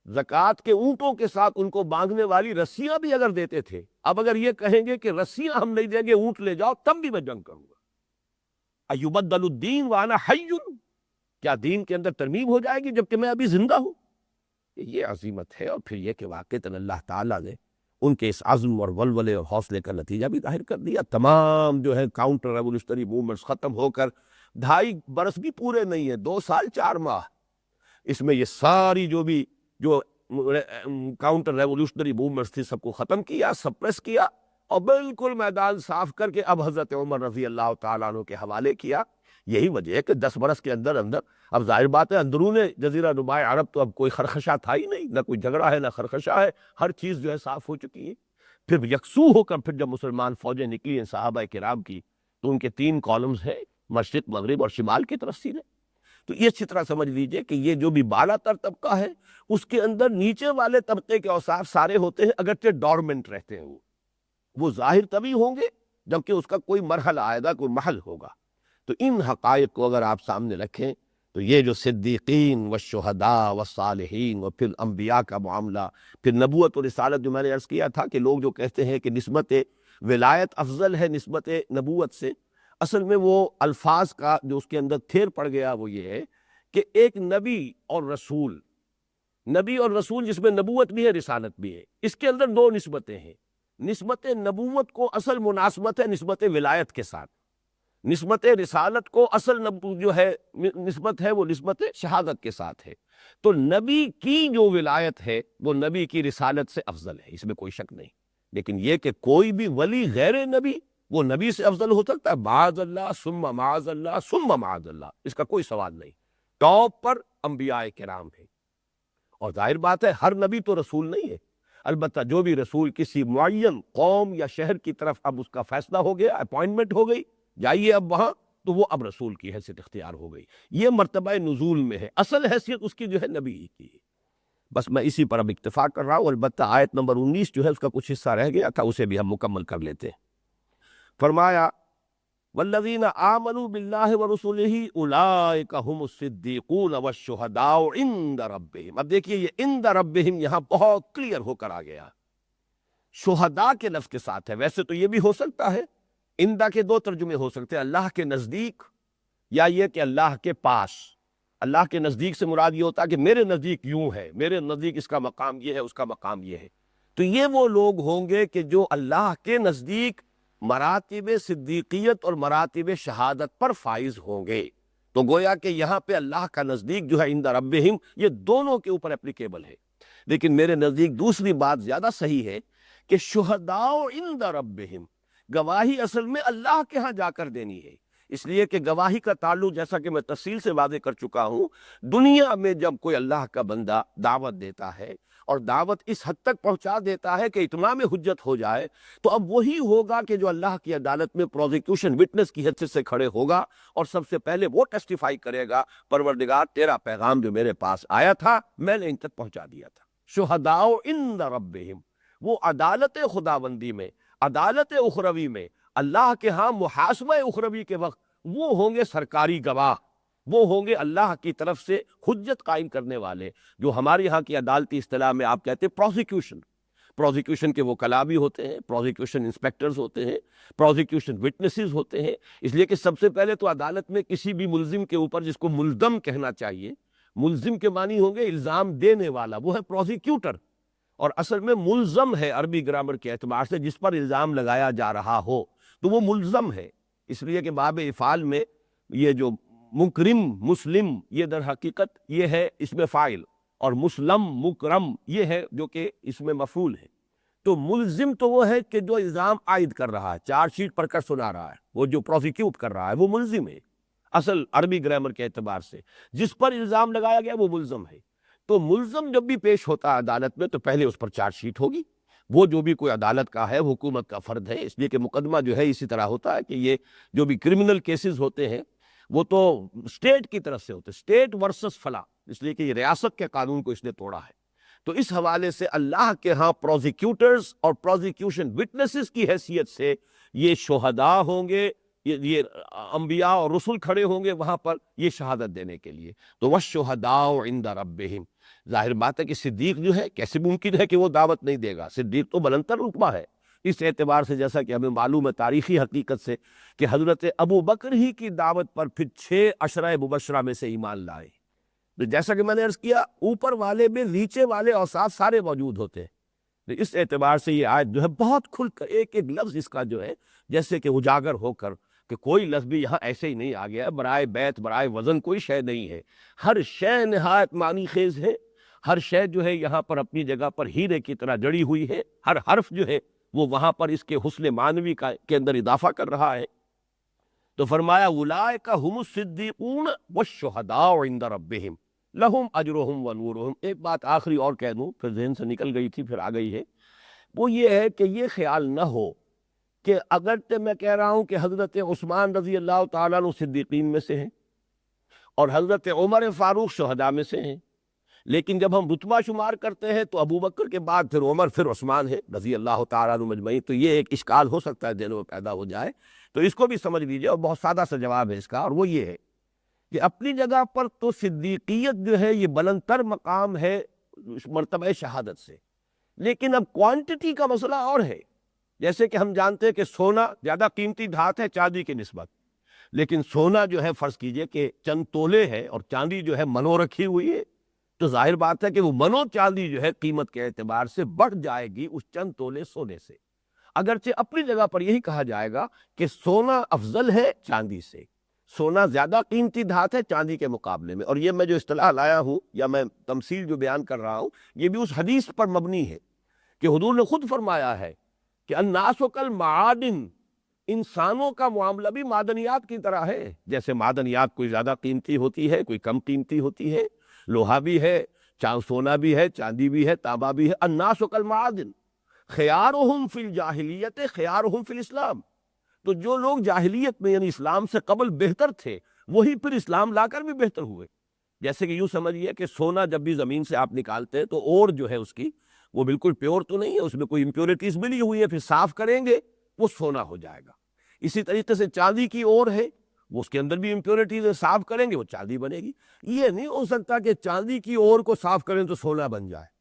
[SPEAKER 1] زکوٰۃ کے اونٹوں کے ساتھ ان کو باندھنے والی رسیاں بھی اگر دیتے تھے، اب اگر یہ کہیں گے کہ رسیاں ہم نہیں دیں گے، اونٹ لے جاؤ، تب بھی میں جنگ کروں گا۔ ایبدل الدین وانا حی، کیا دین کے اندر ترمیم ہو جائے گی جبکہ میں ابھی زندہ ہوں؟ یہ عظیمت ہے، اور پھر یہ کہ واقعتاً اللہ تعالیٰ نے ان کے اس عزم اور ولولے اور حوصلے کا نتیجہ بھی ظاہر کر دیا۔ تمام جو ہے کاؤنٹر ریولوشنری موومنٹس ختم ہو کر 2.5 برس بھی پورے نہیں ہیں، 2 سال 4 ماہ، اس میں یہ ساری جو کاؤنٹر ریولوشنری موومنٹس تھی سب کو ختم کیا، سپریس کیا، اور بالکل میدان صاف کر کے اب حضرت عمر رضی اللہ تعالیٰ عنہ کے حوالے کیا۔ یہی وجہ ہے کہ 10 برس کے اندر اب ظاہر بات ہے اندرون جزیرہ نما عرب تو اب کوئی خرخشہ تھا ہی نہیں، نہ کوئی جھگڑا ہے نہ خرخشہ ہے، ہر چیز جو ہے صاف ہو چکی ہے۔ پھر یکسو ہو کر پھر جب مسلمان فوجیں نکلی ہیں صحابہ کرام کی، تو ان کے 3 کالمز ہیں، مشرق، مغرب اور شمال کی طرف سینے۔ تو یہ اچھی طرح سمجھ لیجئے کہ یہ جو بھی بالا تر طبقہ ہے، اس کے اندر نیچے والے طبقے کے اوصاف سارے ہوتے ہیں، اگرچہ ڈورمنٹ رہتے ہیں، وہ ظاہر تبھی ہوں گے جبکہ اس کا کوئی مرحلہ آئے گا، کوئی محل ہوگا۔ تو ان حقائق کو اگر آپ سامنے رکھیں تو یہ جو صدیقین والشہداء والصالحین اور پھر انبیاء کا معاملہ، پھر نبوت و رسالت، جو میں نے عرض کیا تھا کہ لوگ جو کہتے ہیں کہ نسبت ولایت افضل ہے نسبت نبوت سے، اصل میں وہ الفاظ کا جو اس کے اندر تھیر پڑ گیا وہ یہ ہے کہ ایک نبی اور رسول جس میں نبوت بھی ہے رسالت بھی ہے، اس کے اندر 2 نسبتیں ہیں۔ نسبت نبوت کو اصل مناسبت ہے نسبت ولایت کے ساتھ، نسبت رسالت کو اصل جو ہے نسبت ہے وہ نسبت شہادت کے ساتھ ہے۔ تو نبی کی جو ولایت ہے وہ نبی کی رسالت سے افضل ہے، اس میں کوئی شک نہیں، لیکن یہ کہ کوئی بھی ولی غیر نبی وہ نبی سے افضل ہو سکتا ہے؟ معاذ اللہ ثم معاذ اللہ ثم معاذ اللہ، اس کا کوئی سوال نہیں۔ ٹاپ پر انبیاء کرام ہے، اور ظاہر بات ہے ہر نبی تو رسول نہیں ہے، البتہ جو بھی رسول کسی معین قوم یا شہر کی طرف اب اس کا فیصلہ ہو گیا، اپوائنٹمنٹ ہو گئی، جائیے اب وہاں تو وہ اب رسول کی حیثیت اختیار ہو گئی. یہ مرتبہ نزول میں ہے، اصل حیثیت اس کی جو ہے نبی کی ہے. بس میں اسی پر اب اکتفا کر رہا ہوں. البتہ آیت نمبر 19 جو ہے اس کا کچھ حصہ رہ گیا تھا، اسے بھی ہم مکمل کر لیتے ہیں. فرمایا والذین آمنوا باللہ ورسولہ اولئک هم الصدیقون والشہداء عند ربہم. اب دیکھیے یہ عند ربہم یہاں بہت کلیئر ہو کر آ گیا، شہداء کے لفظ کے ساتھ ہے. ویسے تو یہ بھی ہو سکتا ہے، عندہ کے دو ترجمے ہو سکتے ہیں، اللہ کے نزدیک یا یہ کہ اللہ کے پاس. اللہ کے نزدیک سے مراد یہ ہوتا ہے کہ میرے نزدیک یوں ہے، میرے نزدیک اس کا مقام یہ ہے، اس کا مقام یہ ہے. تو یہ وہ لوگ ہوں گے کہ جو اللہ کے نزدیک مراتب صدیقیت اور مراتب شہادت پر فائز ہوں گے. تو گویا کہ یہاں پہ اللہ کا نزدیک جو ہے عند ربہم، یہ دونوں کے اوپر اپلیکیبل ہے. لیکن میرے نزدیک دوسری بات زیادہ صحیح ہے کہ شہداء عند ربہم، گواہی اصل میں اللہ کے ہاں جا کر دینی ہے. اس لیے کہ گواہی کا تعلق، جیسا کہ میں تفصیل سے واضح کر چکا ہوں، دنیا میں جب کوئی اللہ کا بندہ دعوت دیتا ہے اور دعوت اس حد تک پہنچا دیتا ہے کہ اتمام حجت ہو جائے، تو اب وہی ہوگا کہ جو اللہ کی عدالت میں پروزیکیوشن وٹنس کی حیثیت سے کھڑے ہوگا اور سب سے پہلے وہ ٹیسٹیفائی کرے گا، پروردگار تیرا پیغام جو میرے پاس آیا تھا میں نے ان تک پہنچا دیا تھا. شہداء عند ربہم، وہ عدالت خداوندی میں، عدالت اخروی میں، اللہ کے ہاں محاسبہ اخروی کے وقت وہ ہوں گے سرکاری گواہ، وہ ہوں گے اللہ کی طرف سے حجت قائم کرنے والے. جو ہمارے ہاں کی عدالتی اصطلاح میں آپ کہتے ہیں پروزیکیوشن کے وکلاء بھی ہوتے ہیں، پروزیکیوشن انسپیکٹرز ہوتے ہیں، پروزیکیوشن وٹنسز ہوتے ہیں. اس لیے کہ سب سے پہلے تو عدالت میں کسی بھی ملزم کے اوپر، جس کو ملزم کہنا چاہیے، ملزم کے معنی ہوں گے الزام دینے والا، وہ ہے پروزیکیوٹر. اور اصل میں ملزم ہے عربی گرامر کے اعتبار سے، جس پر الزام لگایا جا رہا ہو تو وہ ملزم ہے. اس لیے کہ باب افعال میں یہ جو مکرم مسلم، یہ در حقیقت یہ ہے اس میں فاعل، اور مسلم مکرم یہ ہے جو کہ اس میں مفعول ہے. تو ملزم تو وہ ہے کہ جو الزام عائد کر رہا ہے، چارج شیٹ پڑھ کر سنا رہا ہے، وہ جو پروسیکیوٹ کر رہا ہے وہ ملزم ہے اصل عربی گرامر کے اعتبار سے. جس پر الزام لگایا گیا وہ ملزم ہے. تو ملزم جب بھی پیش ہوتا ہے عدالت میں تو پہلے اس پر چارج شیٹ ہوگی. وہ جو بھی کوئی عدالت کا ہے، حکومت کا فرد ہے. اس لیے کہ مقدمہ جو ہے اسی طرح ہوتا ہے کہ یہ جو بھی کرمنل کیسز ہوتے ہیں وہ تو اسٹیٹ کی طرف سے ہوتے ہیں، اسٹیٹ ورسس فلاں، اس لیے کہ یہ ریاست کے قانون کو اس نے توڑا ہے. تو اس حوالے سے اللہ کے ہاں پروزیکیوٹرز اور پروزیکیوشن وٹنسز کی حیثیت سے یہ شہداء ہوں گے، یہ انبیاء اور رسول کھڑے ہوں گے وہاں پر یہ شہادت دینے کے لیے. تو وَالشُّهَدَاءُ عِندَ رَبِّهِمْ، ظاہر بات ہے کہ صدیق جو ہے کیسے ممکن ہے کہ وہ دعوت نہیں دے گا؟ صدیق تو بلندتر رتبہ ہے. اس اعتبار سے جیسا کہ ہمیں معلوم ہے تاریخی حقیقت سے کہ حضرت ابو بکر ہی کی دعوت پر پھر 6 عشرہ مبشرہ میں سے ایمان لائے. تو جیسا کہ میں نے عرض کیا، اوپر والے میں نیچے والے اوصاف سارے موجود ہوتے ہیں. تو اس اعتبار سے یہ آیت جو ہے بہت کھل کر ایک ایک لفظ اس کا جو ہے جیسے کہ اجاگر ہو کر، کہ کوئی لفظ بھی یہاں ایسے ہی نہیں آ گیا برائے بیت برائے وزن، کوئی شے نہیں ہے. ہر شے نہایت معنی خیز ہے، ہر شے جو ہے یہاں پر اپنی جگہ پر ہیرے کی طرح جڑی ہوئی ہے. ہر حرف جو ہے وہ وہاں پر اس کے حسن معنوی کے اندر اضافہ کر رہا ہے. تو فرمایا اولئک هم الصدیقون والشہداء عند ربہم لہم اجرہم ونورہم. ایک بات آخری اور کہہ دوں، پھر ذہن سے نکل گئی تھی پھر آ گئی ہے. وہ یہ ہے کہ یہ خیال نہ ہو کہ اگرچہ میں کہہ رہا ہوں کہ حضرت عثمان رضی اللہ تعالیٰ عنہ صدیقین میں سے ہیں اور حضرت عمر فاروق شہداء میں سے ہیں، لیکن جب ہم رتبہ شمار کرتے ہیں تو ابو بکر کے بعد پھر عمر پھر عثمان ہے رضی اللہ تعالیٰ عنہ مجمعین. تو یہ ایک اشکال ہو سکتا ہے دلوں میں پیدا ہو جائے، تو اس کو بھی سمجھ لیجیے. اور بہت سادہ سا جواب ہے اس کا، اور وہ یہ ہے کہ اپنی جگہ پر تو صدیقیت جو ہے یہ بلند تر مقام ہے مرتبہ شہادت سے، لیکن اب کوانٹٹی کا مسئلہ اور ہے. جیسے کہ ہم جانتے ہیں کہ سونا زیادہ قیمتی دھات ہے چاندی کی نسبت، لیکن سونا جو ہے فرض کیجئے کہ چند تولے ہے اور چاندی جو ہے منو رکھی ہوئی ہے، تو ظاہر بات ہے کہ وہ منو چاندی جو ہے قیمت کے اعتبار سے بڑھ جائے گی اس چند تولے سونے سے. اگرچہ اپنی جگہ پر یہی کہا جائے گا کہ سونا افضل ہے چاندی سے، سونا زیادہ قیمتی دھات ہے چاندی کے مقابلے میں. اور یہ میں جو اصطلاح لایا ہوں یا میں تمثیل جو بیان کر رہا ہوں یہ بھی اس حدیث پر مبنی ہے کہ حضور نے خود فرمایا ہے کہ الناس کالمعادن، انسانوں کا معاملہ بھی معدنیات کی طرح ہے. جیسے معدنیات کوئی زیادہ قیمتی ہوتی ہے کوئی کم قیمتی ہوتی ہے، لوہا بھی ہے، سونا بھی ہے، چاندی بھی ہے، تانبا بھی ہے. الناس کالمعادن خیارہم فی الجاہلیت خیارہم فی الاسلام. تو جو لوگ جاہلیت میں یعنی اسلام سے قبل بہتر تھے وہی پھر اسلام لا کر بھی بہتر ہوئے. جیسے کہ یوں سمجھیے کہ سونا جب بھی زمین سے آپ نکالتے ہیں تو اور جو ہے اس کی وہ بالکل پیور تو نہیں ہے، اس میں کوئی امپیورٹیز ملی ہوئی ہے، پھر صاف کریں گے وہ سونا ہو جائے گا. اسی طریقے سے چاندی کی اور ہے، وہ اس کے اندر بھی امپیورٹیز ہے، صاف کریں گے وہ چاندی بنے گی. یہ نہیں ہو سکتا کہ چاندی کی اور کو صاف کریں تو سونا بن جائے،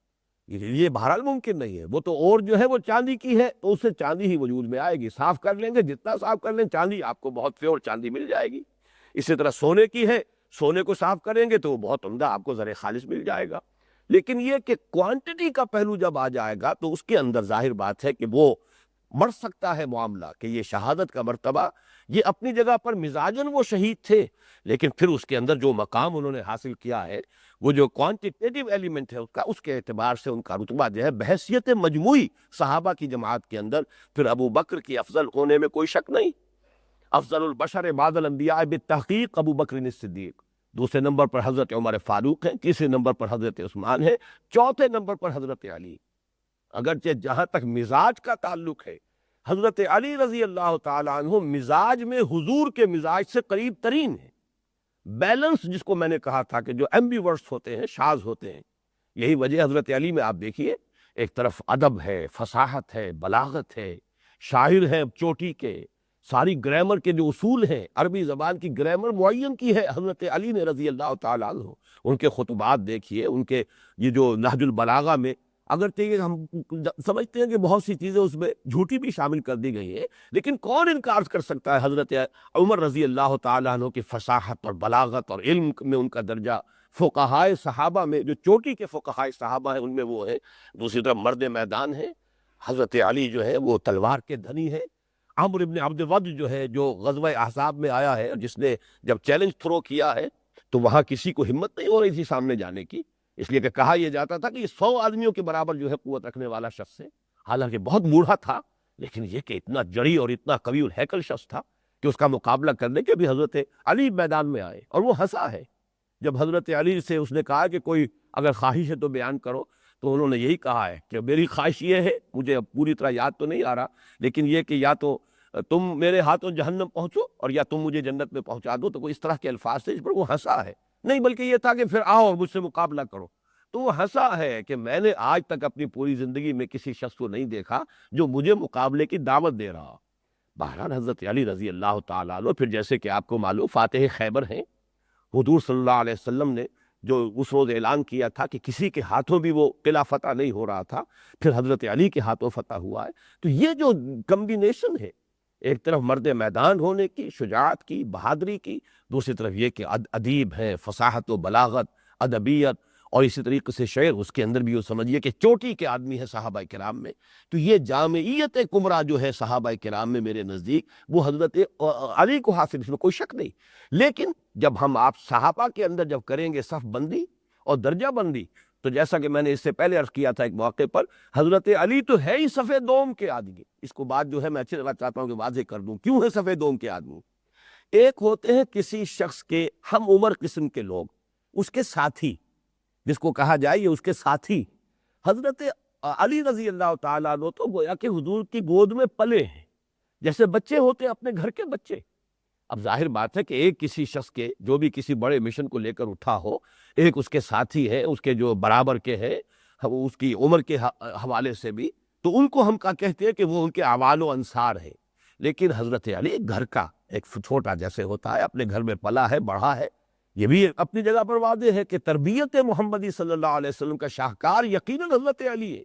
[SPEAKER 1] یہ بہرحال ممکن نہیں ہے. وہ تو اور جو ہے وہ چاندی کی ہے تو اس سے چاندی ہی وجود میں آئے گی. صاف کر لیں گے، جتنا صاف کر لیں چاندی آپ کو بہت پیور چاندی مل جائے گی. اسی طرح سونے کی ہے، سونے کو صاف کریں گے تو وہ بہت عمدہ آپ کو زر خالص مل جائے گا. لیکن یہ کہ کوانٹٹی کا پہلو جب آ جائے گا تو اس کے اندر ظاہر بات ہے کہ وہ بڑھ سکتا ہے معاملہ کہ یہ شہادت کا مرتبہ، یہ اپنی جگہ پر مزاجن وہ شہید تھے، لیکن پھر اس کے اندر جو مقام انہوں نے حاصل کیا ہے وہ جو کوانٹیٹیو ایلیمنٹ ہے اس کے اعتبار سے ان کا رتبہ جو ہے بحیثیت مجموعی صحابہ کی جماعت کے اندر پھر ابو بکر کی افضل ہونے میں کوئی شک نہیں. افضل البشر بعد الانبیاء بالتحقیق ابو بکر الصدیق، دوسرے نمبر پر حضرت عمر فاروق ہیں، تیسرے نمبر پر حضرت عثمان ہے، چوتھے نمبر پر حضرت علی. اگرچہ جہاں تک مزاج کا تعلق ہے حضرت علی رضی اللہ تعالیٰ عنہ مزاج میں حضور کے مزاج سے قریب ترین ہے. بیلنس جس کو میں نے کہا تھا کہ جو ایمبیورس ہوتے ہیں، شاذ ہوتے ہیں، یہی وجہ حضرت علی میں آپ دیکھیے ایک طرف ادب ہے، فصاحت ہے، بلاغت ہے، شاعر ہیں چوٹی کے، ساری گرامر کے جو اصول ہیں، عربی زبان کی گرامر معین کی ہے حضرت علی نے رضی اللہ تعالیٰ عنہ. ان کے خطبات دیکھیے، ان کے یہ جو نہج البلاغہ میں اگرچہ ہم سمجھتے ہیں کہ بہت سی چیزیں اس میں جھوٹی بھی شامل کر دی گئی ہیں، لیکن کون انکار کر سکتا ہے حضرت عمر رضی اللہ تعالیٰ عنہ کی فصاحت اور بلاغت اور علم میں ان کا درجہ فقہائے صحابہ میں جو چوٹی کے فقہائے صحابہ ہیں ان میں وہ ہیں. دوسری طرف مرد میدان ہیں، حضرت علی جو ہے وہ تلوار کے دھنی ہے. عمرو بن عبد ود جو ہے جو غزوہ احزاب میں آیا ہے، جس نے جب چیلنج تھرو کیا ہے تو وہاں کسی کو ہمت نہیں ہو رہی تھی سامنے جانے کی، اس لیے کہ کہا یہ جاتا تھا کہ یہ 100 آدمیوں کے برابر جو ہے قوت رکھنے والا شخص ہے. حالانکہ بہت بوڑھا تھا، لیکن یہ کہ اتنا جڑی اور اتنا قوی الہیکل شخص تھا کہ اس کا مقابلہ کرنے کے بھی حضرت علی میدان میں آئے اور وہ ہنسا ہے. جب حضرت علی سے اس نے کہا کہ کوئی اگر خواہش ہے تو بیان کرو، تو انہوں نے یہی کہا ہے کہ میری خواہش یہ ہے، مجھے اب پوری طرح یاد تو نہیں آ رہا، لیکن یہ کہ یا تو تم میرے ہاتھوں جہنم پہنچو اور یا تم مجھے جنت میں پہنچا دو. تو کوئی اس طرح کے الفاظ تھے، اس پر وہ ہنسا ہے. نہیں بلکہ یہ تھا کہ پھر آؤ اور مجھ سے مقابلہ کرو. تو وہ ہنسا ہے کہ میں نے آج تک اپنی پوری زندگی میں کسی شخص کو نہیں دیکھا جو مجھے مقابلے کی دعوت دے رہا. بہرحال حضرت علی رضی اللہ تعالیٰ عنہ پھر جیسے کہ آپ کو معلوم فاتح خیبر ہیں، حضور صلی اللہ علیہ وسلم نے جو اس روز اعلان کیا تھا کہ کسی کے ہاتھوں بھی وہ قلعہ فتح نہیں ہو رہا تھا، پھر حضرت علی کے ہاتھوں فتح ہوا ہے. تو یہ جو کمبینیشن ہے، ایک طرف مرد میدان ہونے کی، شجاعت کی، بہادری کی، دوسری طرف یہ کہ ادیب ہے، فصاحت و بلاغت، ادبیت، اور اسی طریقے سے شعر، اس کے اندر بھی وہ سمجھیے کہ چوٹی کے آدمی ہے صحابہ کرام میں. تو یہ جامعیت کمرہ جو ہے صحابہ کرام میں میرے نزدیک وہ حضرت علی کو حاصل، اس میں کوئی شک نہیں. لیکن جب ہم آپ صحابہ کے اندر جب کریں گے صف بندی اور درجہ بندی، تو جیسا کہ میں نے اس سے پہلے عرض کیا تھا ایک موقع پر، حضرت علی تو ہے ہی صف دوم کے آدمی. اس کو بات جو ہے میں اچھی طرح چاہتا ہوں کہ واضح کر دوں کیوں ہے صف دوم کے آدمی. ایک ہوتے ہیں کسی شخص کے ہم عمر قسم کے لوگ، اس کے ساتھی، جس کو کہا جائے یہ اس کے ساتھی. حضرت علی رضی اللہ تعالیٰ عنہ تو گویا کہ حضور کی گود میں پلے ہیں، جیسے بچے ہوتے ہیں اپنے گھر کے بچے. اب ظاہر بات ہے کہ ایک کسی شخص کے جو بھی کسی بڑے مشن کو لے کر اٹھا ہو، ایک اس کے ساتھی ہے، اس کے جو برابر کے ہے، اس کی عمر کے حوالے سے بھی، تو ان کو ہم کہتے ہیں کہ وہ ان کے اعوان و انصار ہیں. لیکن حضرت علی گھر کا ایک چھوٹا جیسے ہوتا ہے، اپنے گھر میں پلا ہے، بڑھا ہے. یہ بھی اپنی جگہ پر واضح ہے کہ تربیت محمدی صلی اللہ علیہ وسلم کا شاہکار یقیناً حضرت علی ہے.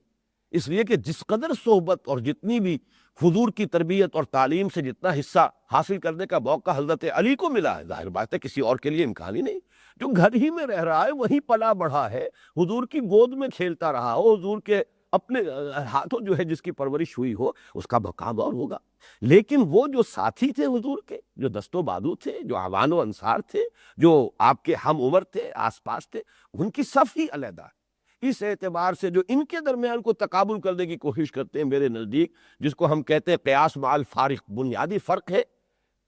[SPEAKER 1] اس لیے کہ جس قدر صحبت اور جتنی بھی حضور کی تربیت اور تعلیم سے جتنا حصہ حاصل کرنے کا موقع حضرت علی کو ملا ہے، ظاہر بات ہے کسی اور کے لیے امکان ہی نہیں. جو گھر ہی میں رہ رہا ہے، وہیں پلا بڑھا ہے، حضور کی گود میں کھیلتا رہا ہو، حضور کے اپنے ہاتھوں جو ہے جس کی پرورش ہوئی ہو، اس کا مقام اور ہوگا. لیکن وہ جو ساتھی تھے حضور کے، جو دست و بازو تھے، جو اعوان و انصار تھے، جو آپ کے ہم عمر تھے، آس پاس تھے، ان کی صف ہی علیحدہ ہے. اس اعتبار سے جو ان کے درمیان کو تقابل کرنے کی کوشش کرتے ہیں میرے نزدیک، جس کو ہم کہتے ہیں قیاس مع الفارق، بنیادی فرق ہے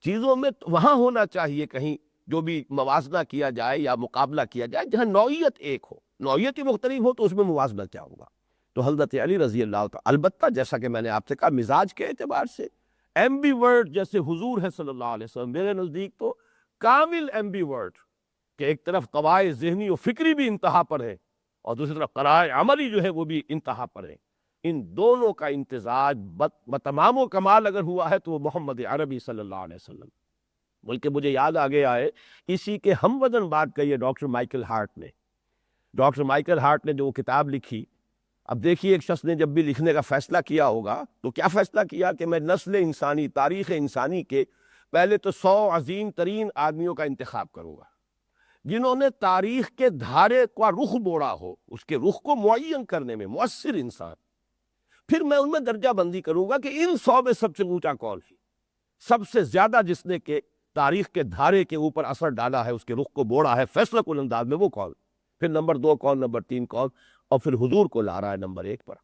[SPEAKER 1] چیزوں میں، وہاں ہونا چاہیے کہیں جو بھی موازنہ کیا جائے یا مقابلہ کیا جائے جہاں نوعیت ایک ہو. نوعیت ہی مختلف ہو تو اس میں موازنہ کیا ہوگا. تو حضرت علی رضی اللہ تعالیٰ البتہ جیسا کہ میں نے آپ سے کہا مزاج کے اعتبار سے ایمبی ورڈ جیسے حضور ہے صلی اللہ علیہ وسلم، میرے نزدیک تو کامل ایمبی ورڈ، کہ ایک طرف قوائے ذہنی و فکری بھی انتہا پر ہے اور دوسری طرف قرائے عملی جو ہے وہ بھی انتہا پر ہے۔ ان دونوں کا امتزاج بتمام و کمال اگر ہوا ہے تو وہ محمد عربی صلی اللہ علیہ وسلم۔ بلکہ مجھے یاد آ گیا ہے اسی کے ہم وزن بات کہی ہے ڈاکٹر مائیکل ہارٹ نے۔ ڈاکٹر مائیکل ہارٹ نے جو وہ کتاب لکھی، اب دیکھیے ایک شخص نے جب بھی لکھنے کا فیصلہ کیا ہوگا تو کیا فیصلہ کیا کہ میں نسل انسانی، تاریخ انسانی کے پہلے تو 100 عظیم ترین آدمیوں کا انتخاب کروں گا جنہوں نے تاریخ کے دھارے کا رخ موڑا ہو، اس کے رخ کو معین کرنے میں مؤثر انسان۔ پھر میں ان میں درجہ بندی کروں گا کہ ان 100 میں سب سے اونچا کون ہے، سب سے زیادہ جس نے کہ تاریخ کے دھارے کے اوپر اثر ڈالا ہے، اس کے رخ کو موڑا ہے فیصلہ کن انداز میں، وہ کون، پھر نمبر 2 کون، نمبر 3 کون، اور پھر حضور کو لا رہا ہے نمبر 1 پر۔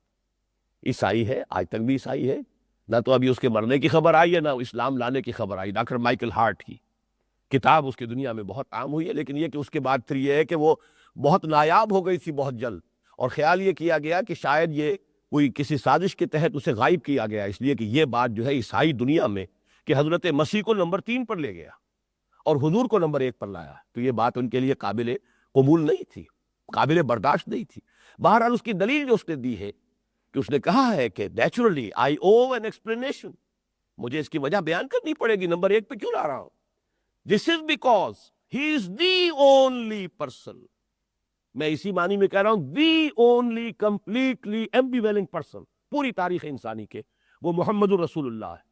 [SPEAKER 1] عیسائی ہے، آج تک بھی عیسائی ہے، نہ تو ابھی اس کے مرنے کی خبر آئی ہے نہ اسلام لانے کی خبر آئی۔ ڈاکٹر مائیکل ہارٹ کی کتاب اس کی دنیا میں بہت عام ہوئی ہے، لیکن یہ کہ اس کے بعد پھر یہ ہے کہ وہ بہت نایاب ہو گئی تھی بہت جلد، اور خیال یہ کیا گیا کہ شاید یہ کوئی کسی سازش کے تحت اسے غائب کیا گیا، اس لیے کہ یہ بات جو ہے عیسائی دنیا میں کہ حضرت مسیح کو نمبر 3 پر لے گیا اور حضور کو نمبر 1 پر لایا، تو یہ بات ان کے لیے قابل قبول نہیں تھی، قابل برداشت نہیں تھی۔ بہرحال اس کی دلیل جو اس نے دی ہے کہ اس نے کہا ہے کہ naturally I O an explanation, مجھے اس کی وجہ بیان کرنی پڑے گی، نمبر 1 پہ کیوں لا رہا ہوں۔ This is because he is the only person, میں اسی معنی میں کہہ رہا ہوں the only completely ambivalent person پوری تاریخ انسانی کے، وہ محمد الرسول اللہ ہے۔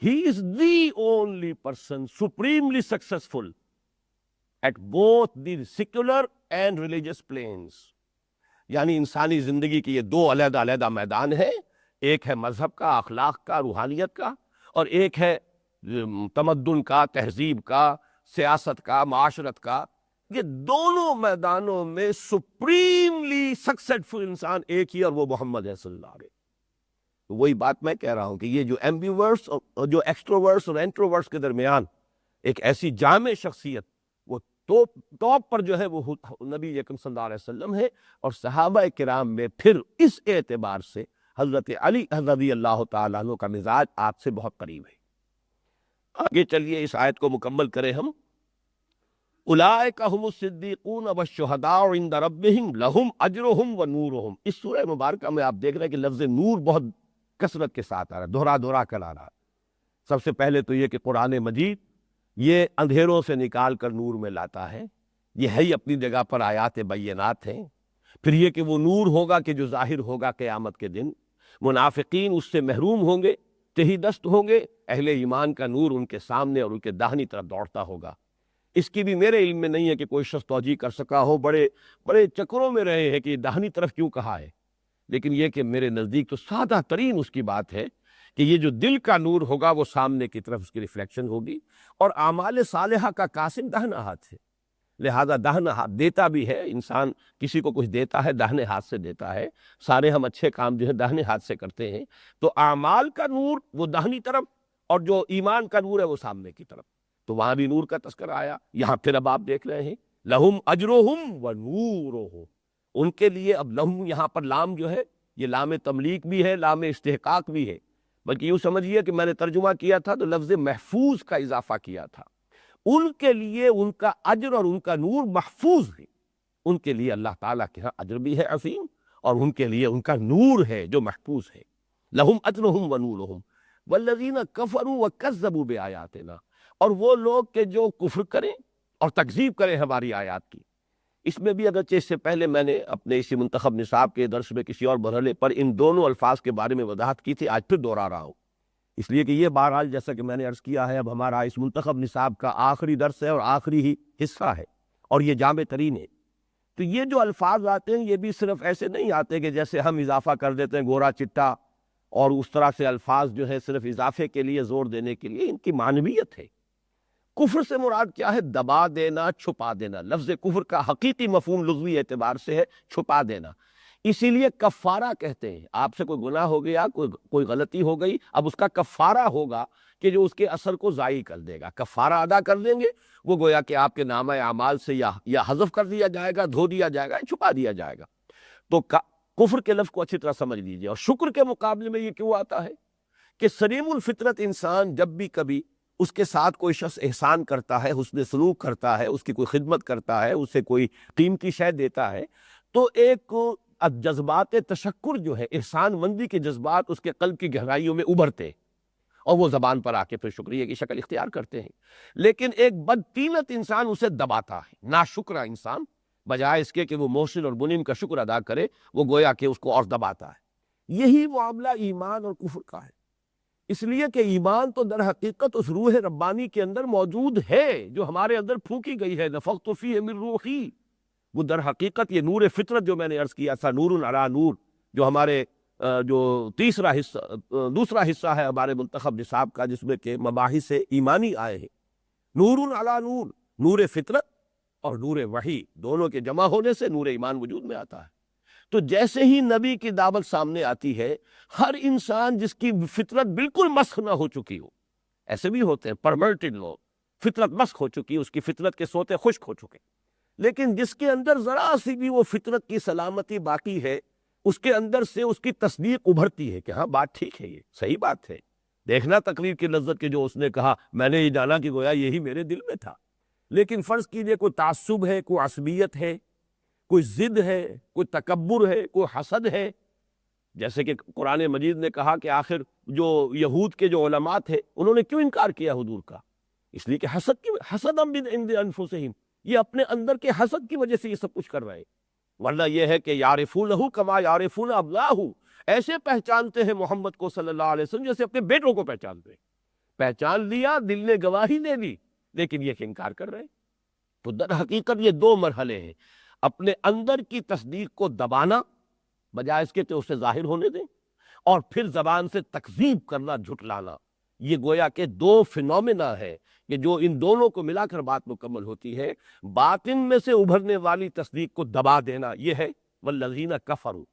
[SPEAKER 1] He is the only person supremely successful at both the secular and religious planes, یعنی انسانی زندگی کے یہ 2 علیحدہ علیحدہ میدان ہیں، ایک ہے مذہب کا، اخلاق کا، روحانیت کا، اور ایک ہے تمدن کا، تہذیب کا، سیاست کا، معاشرت کا۔ یہ دونوں میدانوں میں سپریملی سکسیسفل انسان ایک ہی، اور وہ محمد ہے صلی اللہ علیہ وسلم۔ وہی بات میں کہہ رہا ہوں کہ یہ جو ایمبیورس اور جو ایکسٹروورس اور انٹروورس کے درمیان ایک ایسی جامع شخصیت، وہ ٹاپ پر جو ہے وہ نبی اکرم صلی اللہ علیہ وسلم ہے، اور صحابہ کرام میں پھر اس اعتبار سے حضرت علی رضی اللہ تعالیٰ عنہ کا مزاج آپ سے بہت قریب ہے۔ آگے چلیے اس آیت کو مکمل کریں ہم۔ اولئک هم الصدیقون والشہداء عند ربہم لہم اجرہم ونورہم۔ اس سورہ مبارکہ میں آپ دیکھ رہے ہیں کہ لفظ نور بہت کثرت کے ساتھ آ رہا ہے، دہرا دہرا کر آ رہا ہے۔ سب سے پہلے تو یہ کہ قرآن مجید یہ اندھیروں سے نکال کر نور میں لاتا ہے، یہ ہے ہی اپنی جگہ پر آیات بینات ہیں۔ پھر یہ کہ وہ نور ہوگا کہ جو ظاہر ہوگا قیامت کے دن، منافقین اس سے محروم ہوں گے، تہی دست ہوں گے، اہل ایمان کا نور ان کے سامنے اور ان کے داہنی طرف دوڑتا ہوگا۔ اس کی بھی میرے علم میں نہیں ہے کہ کوئی شخص توجیہ کر سکا ہو، بڑے بڑے چکروں میں رہے ہیں کہ یہ داہنی طرف کیوں کہا ہے، لیکن یہ کہ میرے نزدیک تو سادہ ترین اس کی بات ہے کہ یہ جو دل کا نور ہوگا وہ سامنے کی طرف اس کی ریفلیکشن ہوگی، اور اعمال صالحہ کا قاسم داہنا ہاتھ ہے، لہذا داہنا ہاتھ دیتا بھی ہے، انسان کسی کو کچھ دیتا ہے داہنے ہاتھ سے دیتا ہے، سارے ہم اچھے کام جو ہے داہنے ہاتھ سے کرتے ہیں، تو اعمال کا نور وہ داہنی طرف اور جو ایمان کا نور ہے وہ سامنے کی طرف، تو وہاں بھی نور کا تذکرہ آیا۔ یہاں پھر اب آپ دیکھ رہے ہیں لہم اجرہم ونورہم، ان کے لیے اب لہم یہاں پر لام جو ہے یہ لام تملیک بھی ہے، لام استحقاق بھی ہے، بلکہ یوں سمجھیے کہ میں نے ترجمہ کیا تھا تو لفظ محفوظ کا اضافہ کیا تھا، ان کے لیے ان کا اجر اور ان کا نور محفوظ ہے، ان کے لیے اللہ تعالیٰ کے ہاں اجر بھی ہے عظیم، اور ان کے لیے ان کا نور ہے جو محفوظ ہے۔ لہم اجرہم ونورہم والذین کفروا وکذبوا بآیاتنا، اور وہ لوگ کہ جو کفر کریں اور تکذیب کریں ہماری آیات کی۔ اس میں بھی اگرچہ اس سے پہلے میں نے اپنے اسی منتخب نصاب کے درس میں کسی اور مرحلے پر ان دونوں الفاظ کے بارے میں وضاحت کی تھی، آج پھر دہرا رہا ہوں، اس لیے کہ یہ بہرحال جیسا کہ میں نے عرض کیا ہے اب ہمارا اس منتخب نصاب کا آخری درس ہے اور آخری ہی حصہ ہے، اور یہ جامع ترین ہے۔ تو یہ جو الفاظ آتے ہیں یہ بھی صرف ایسے نہیں آتے کہ جیسے ہم اضافہ کر دیتے ہیں گورا چٹا، اور اس طرح سے الفاظ جو ہے صرف اضافے کے لیے زور دینے کے لیے، ان کی معنویت ہے۔ کفر سے مراد کیا ہے؟ دبا دینا، چھپا دینا۔ لفظ کفر کا حقیقی مفہوم لغوی اعتبار سے ہے چھپا دینا، اسی لیے کفارہ کہتے ہیں۔ آپ سے کوئی گناہ ہو گیا، کوئی غلطی ہو گئی، اب اس کا کفارہ ہوگا کہ جو اس کے اثر کو ضائع کر دے گا، کفارہ ادا کر دیں گے، وہ گویا کہ آپ کے نامہ اعمال سے یا حذف کر دیا جائے گا، دھو دیا جائے گا، چھپا دیا جائے گا۔ تو کفر کے لفظ کو اچھی طرح سمجھ لیجیے۔ اور شکر کے مقابلے میں یہ کیوں آتا ہے کہ سلیم الفطرت انسان جب بھی کبھی اس کے ساتھ کوئی شخص احسان کرتا ہے، حسن سلوک کرتا ہے، اس کی کوئی خدمت کرتا ہے، اسے کوئی قیمتی شے دیتا ہے، تو ایک جذبات تشکر جو ہے، احسان مندی کے جذبات اس کے قلب کی گہرائیوں میں ابھرتے ہیں اور وہ زبان پر آ کے پھر شکریہ کی شکل اختیار کرتے ہیں۔ لیکن ایک بدطینت انسان اسے دباتا ہے، ناشکرا انسان بجائے اس کے کہ وہ محسن اور منعم کا شکر ادا کرے، وہ گویا کہ اس کو اور دباتا ہے۔ یہی معاملہ ایمان اور کفر کا ہے، اس لیے کہ ایمان تو در حقیقت اس روح ربانی کے اندر موجود ہے جو ہمارے اندر پھونکی گئی ہے، نفخت فیہ من روحی، وہ در حقیقت یہ نور فطرت جو میں نے عرض کیا تھا، نور علی نور، جو ہمارے جو دوسرا حصہ ہے ہمارے منتخب نصاب کا، جس میں کہ مباحث ایمانی آئے ہیں، نور علی نور، نور فطرت اور نور وحی دونوں کے جمع ہونے سے نور ایمان وجود میں آتا ہے۔ تو جیسے ہی نبی کی دعوت سامنے آتی ہے، ہر انسان جس کی فطرت بالکل مسخ نہ ہو چکی ہو، ایسے بھی ہوتے ہیں پرورٹڈ لوگ، فطرت مسخ ہو چکی، اس کی فطرت کے سوتے خشک ہو چکے، لیکن جس کے اندر ذرا سی بھی وہ فطرت کی سلامتی باقی ہے، اس کے اندر سے اس کی تصدیق ابھرتی ہے کہ ہاں بات ٹھیک ہے، یہ صحیح بات ہے۔ دیکھنا تقریر کی لذت کے جو اس نے کہا، میں نے یہ جانا کہ گویا یہی میرے دل میں تھا، لیکن فرض کیجئے کوئی تعصب ہے، کوئی عصبیت ہے، کوئی ضد ہے، کوئی تکبر ہے، کوئی حسد ہے، جیسے کہ قرآن مجید نے کہا کہ آخر جو یہود کے جو علماء تھے انہوں نے کیوں انکار کیا حضور کا؟ اس لیے کہ حسدم من عند انفسہم، یہ اپنے اندر کے حسد کی وجہ سے یہ سب کچھ کر رہے ہیں، ورنہ یہ ہے کہ یعرفونہ کما یعرفون ابناہ، ایسے پہچانتے ہیں محمد کو صلی اللہ علیہ وسلم جیسے اپنے بیٹوں کو پہچانتے ہیں۔ پہچان لیا، دل نے گواہی دے دی، لیکن یہ کہ انکار کر رہے ہیں۔ تو در حقیقت یہ دو مرحلے ہیں، اپنے اندر کی تصدیق کو دبانا بجائے اس کے کہ اسے ظاہر ہونے دیں، اور پھر زبان سے تکذیب کرنا، جھٹلانا۔ یہ گویا کہ دو فینومینا ہے کہ جو ان دونوں کو ملا کر بات مکمل ہوتی ہے۔ باطن میں سے ابھرنے والی تصدیق کو دبا دینا یہ ہے والذین کفروا،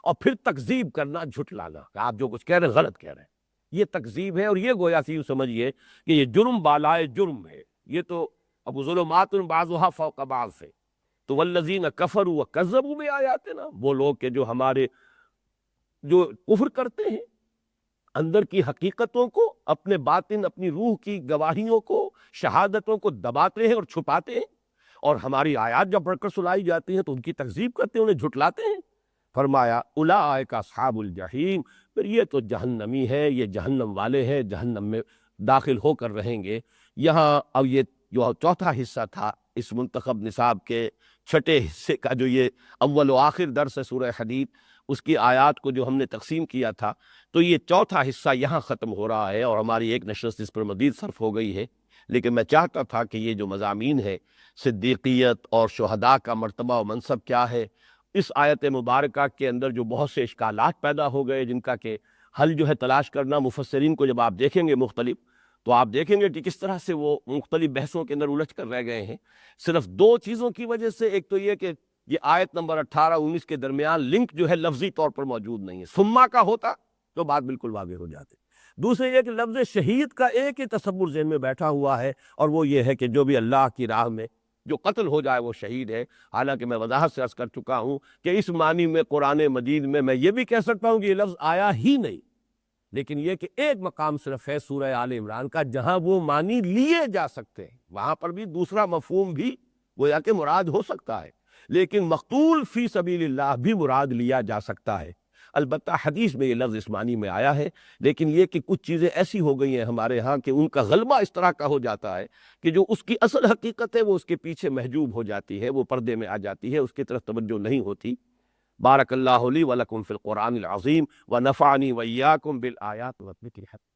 [SPEAKER 1] اور پھر تکذیب کرنا، جھٹلانا کہ آپ جو کچھ کہہ رہے ہیں غلط کہہ رہے ہیں، یہ تکذیب ہے، اور یہ گویا سی یوں سمجھیے کہ یہ جرم بالائے جرم ہے۔ یہ تو ابو ظلمات بعضها فوق بعض ہے۔ تو والذین کفروا وکذبوا بآیاتنا، وہ لوگ کہ جو ہمارے جو کفر کرتے ہیں، اندر کی حقیقتوں کو، اپنے باطن، اپنی روح کی گواہیوں کو، شہادتوں کو دباتے ہیں اور چھپاتے ہیں، اور ہماری آیات جب پڑھ کر سنائی جاتی ہیں تو ان کی تکذیب کرتے ہیں، انہیں جھٹلاتے ہیں۔ فرمایا اولئک اصحاب الجحیم، پھر یہ تو جہنمی ہے، یہ جہنم والے ہیں، جہنم میں داخل ہو کر رہیں گے۔ یہاں اب یہ جو چوتھا حصہ تھا اس منتخب نصاب کے چھٹے حصے کا، جو یہ اول و آخر درس ہے سورہ حدید، اس کی آیات کو جو ہم نے تقسیم کیا تھا، تو یہ چوتھا حصہ یہاں ختم ہو رہا ہے، اور ہماری ایک نشست اس پر مزید صرف ہو گئی ہے۔ لیکن میں چاہتا تھا کہ یہ جو مضامین ہے، صدیقیت اور شہداء کا مرتبہ و منصب کیا ہے، اس آیت مبارکہ کے اندر جو بہت سے اشکالات پیدا ہو گئے، جن کا کہ حل جو ہے تلاش کرنا، مفسرین کو جب آپ دیکھیں گے مختلف، تو آپ دیکھیں گے کہ کس طرح سے وہ مختلف بحثوں کے اندر الجھ کر رہ گئے ہیں، صرف دو چیزوں کی وجہ سے۔ ایک تو یہ کہ یہ آیت نمبر 18-19 کے درمیان لنک جو ہے لفظی طور پر موجود نہیں ہے، ثم کا ہوتا تو بات بالکل واضح ہو جاتی۔ دوسرے یہ کہ لفظ شہید کا ایک ہی تصور ذہن میں بیٹھا ہوا ہے، اور وہ یہ ہے کہ جو بھی اللہ کی راہ میں جو قتل ہو جائے وہ شہید ہے۔ حالانکہ میں وضاحت سے عرض کر چکا ہوں کہ اس معنی میں قرآن مجید میں یہ بھی کہہ سکتا ہوں کہ یہ لفظ آیا ہی نہیں، لیکن یہ کہ ایک مقام صرف ہے سورہ آل عمران کا جہاں وہ معنی لیے جا سکتے ہیں، وہاں پر بھی دوسرا مفہوم بھی گویا کہ مراد ہو سکتا ہے، لیکن مقتول فی سبیل اللہ بھی مراد لیا جا سکتا ہے۔ البتہ حدیث میں یہ لفظ اس معنی میں آیا ہے، لیکن یہ کہ کچھ چیزیں ایسی ہو گئی ہیں ہمارے ہاں کہ ان کا غلبہ اس طرح کا ہو جاتا ہے کہ جو اس کی اصل حقیقت ہے وہ اس کے پیچھے محجوب ہو جاتی ہے، وہ پردے میں آ جاتی ہے، اس کی طرف توجہ نہیں ہوتی۔ بارک اللہ لی ولکم فی القرآن العظیم ونفعنی وإیاکم بالآیات والذکر الحکیم۔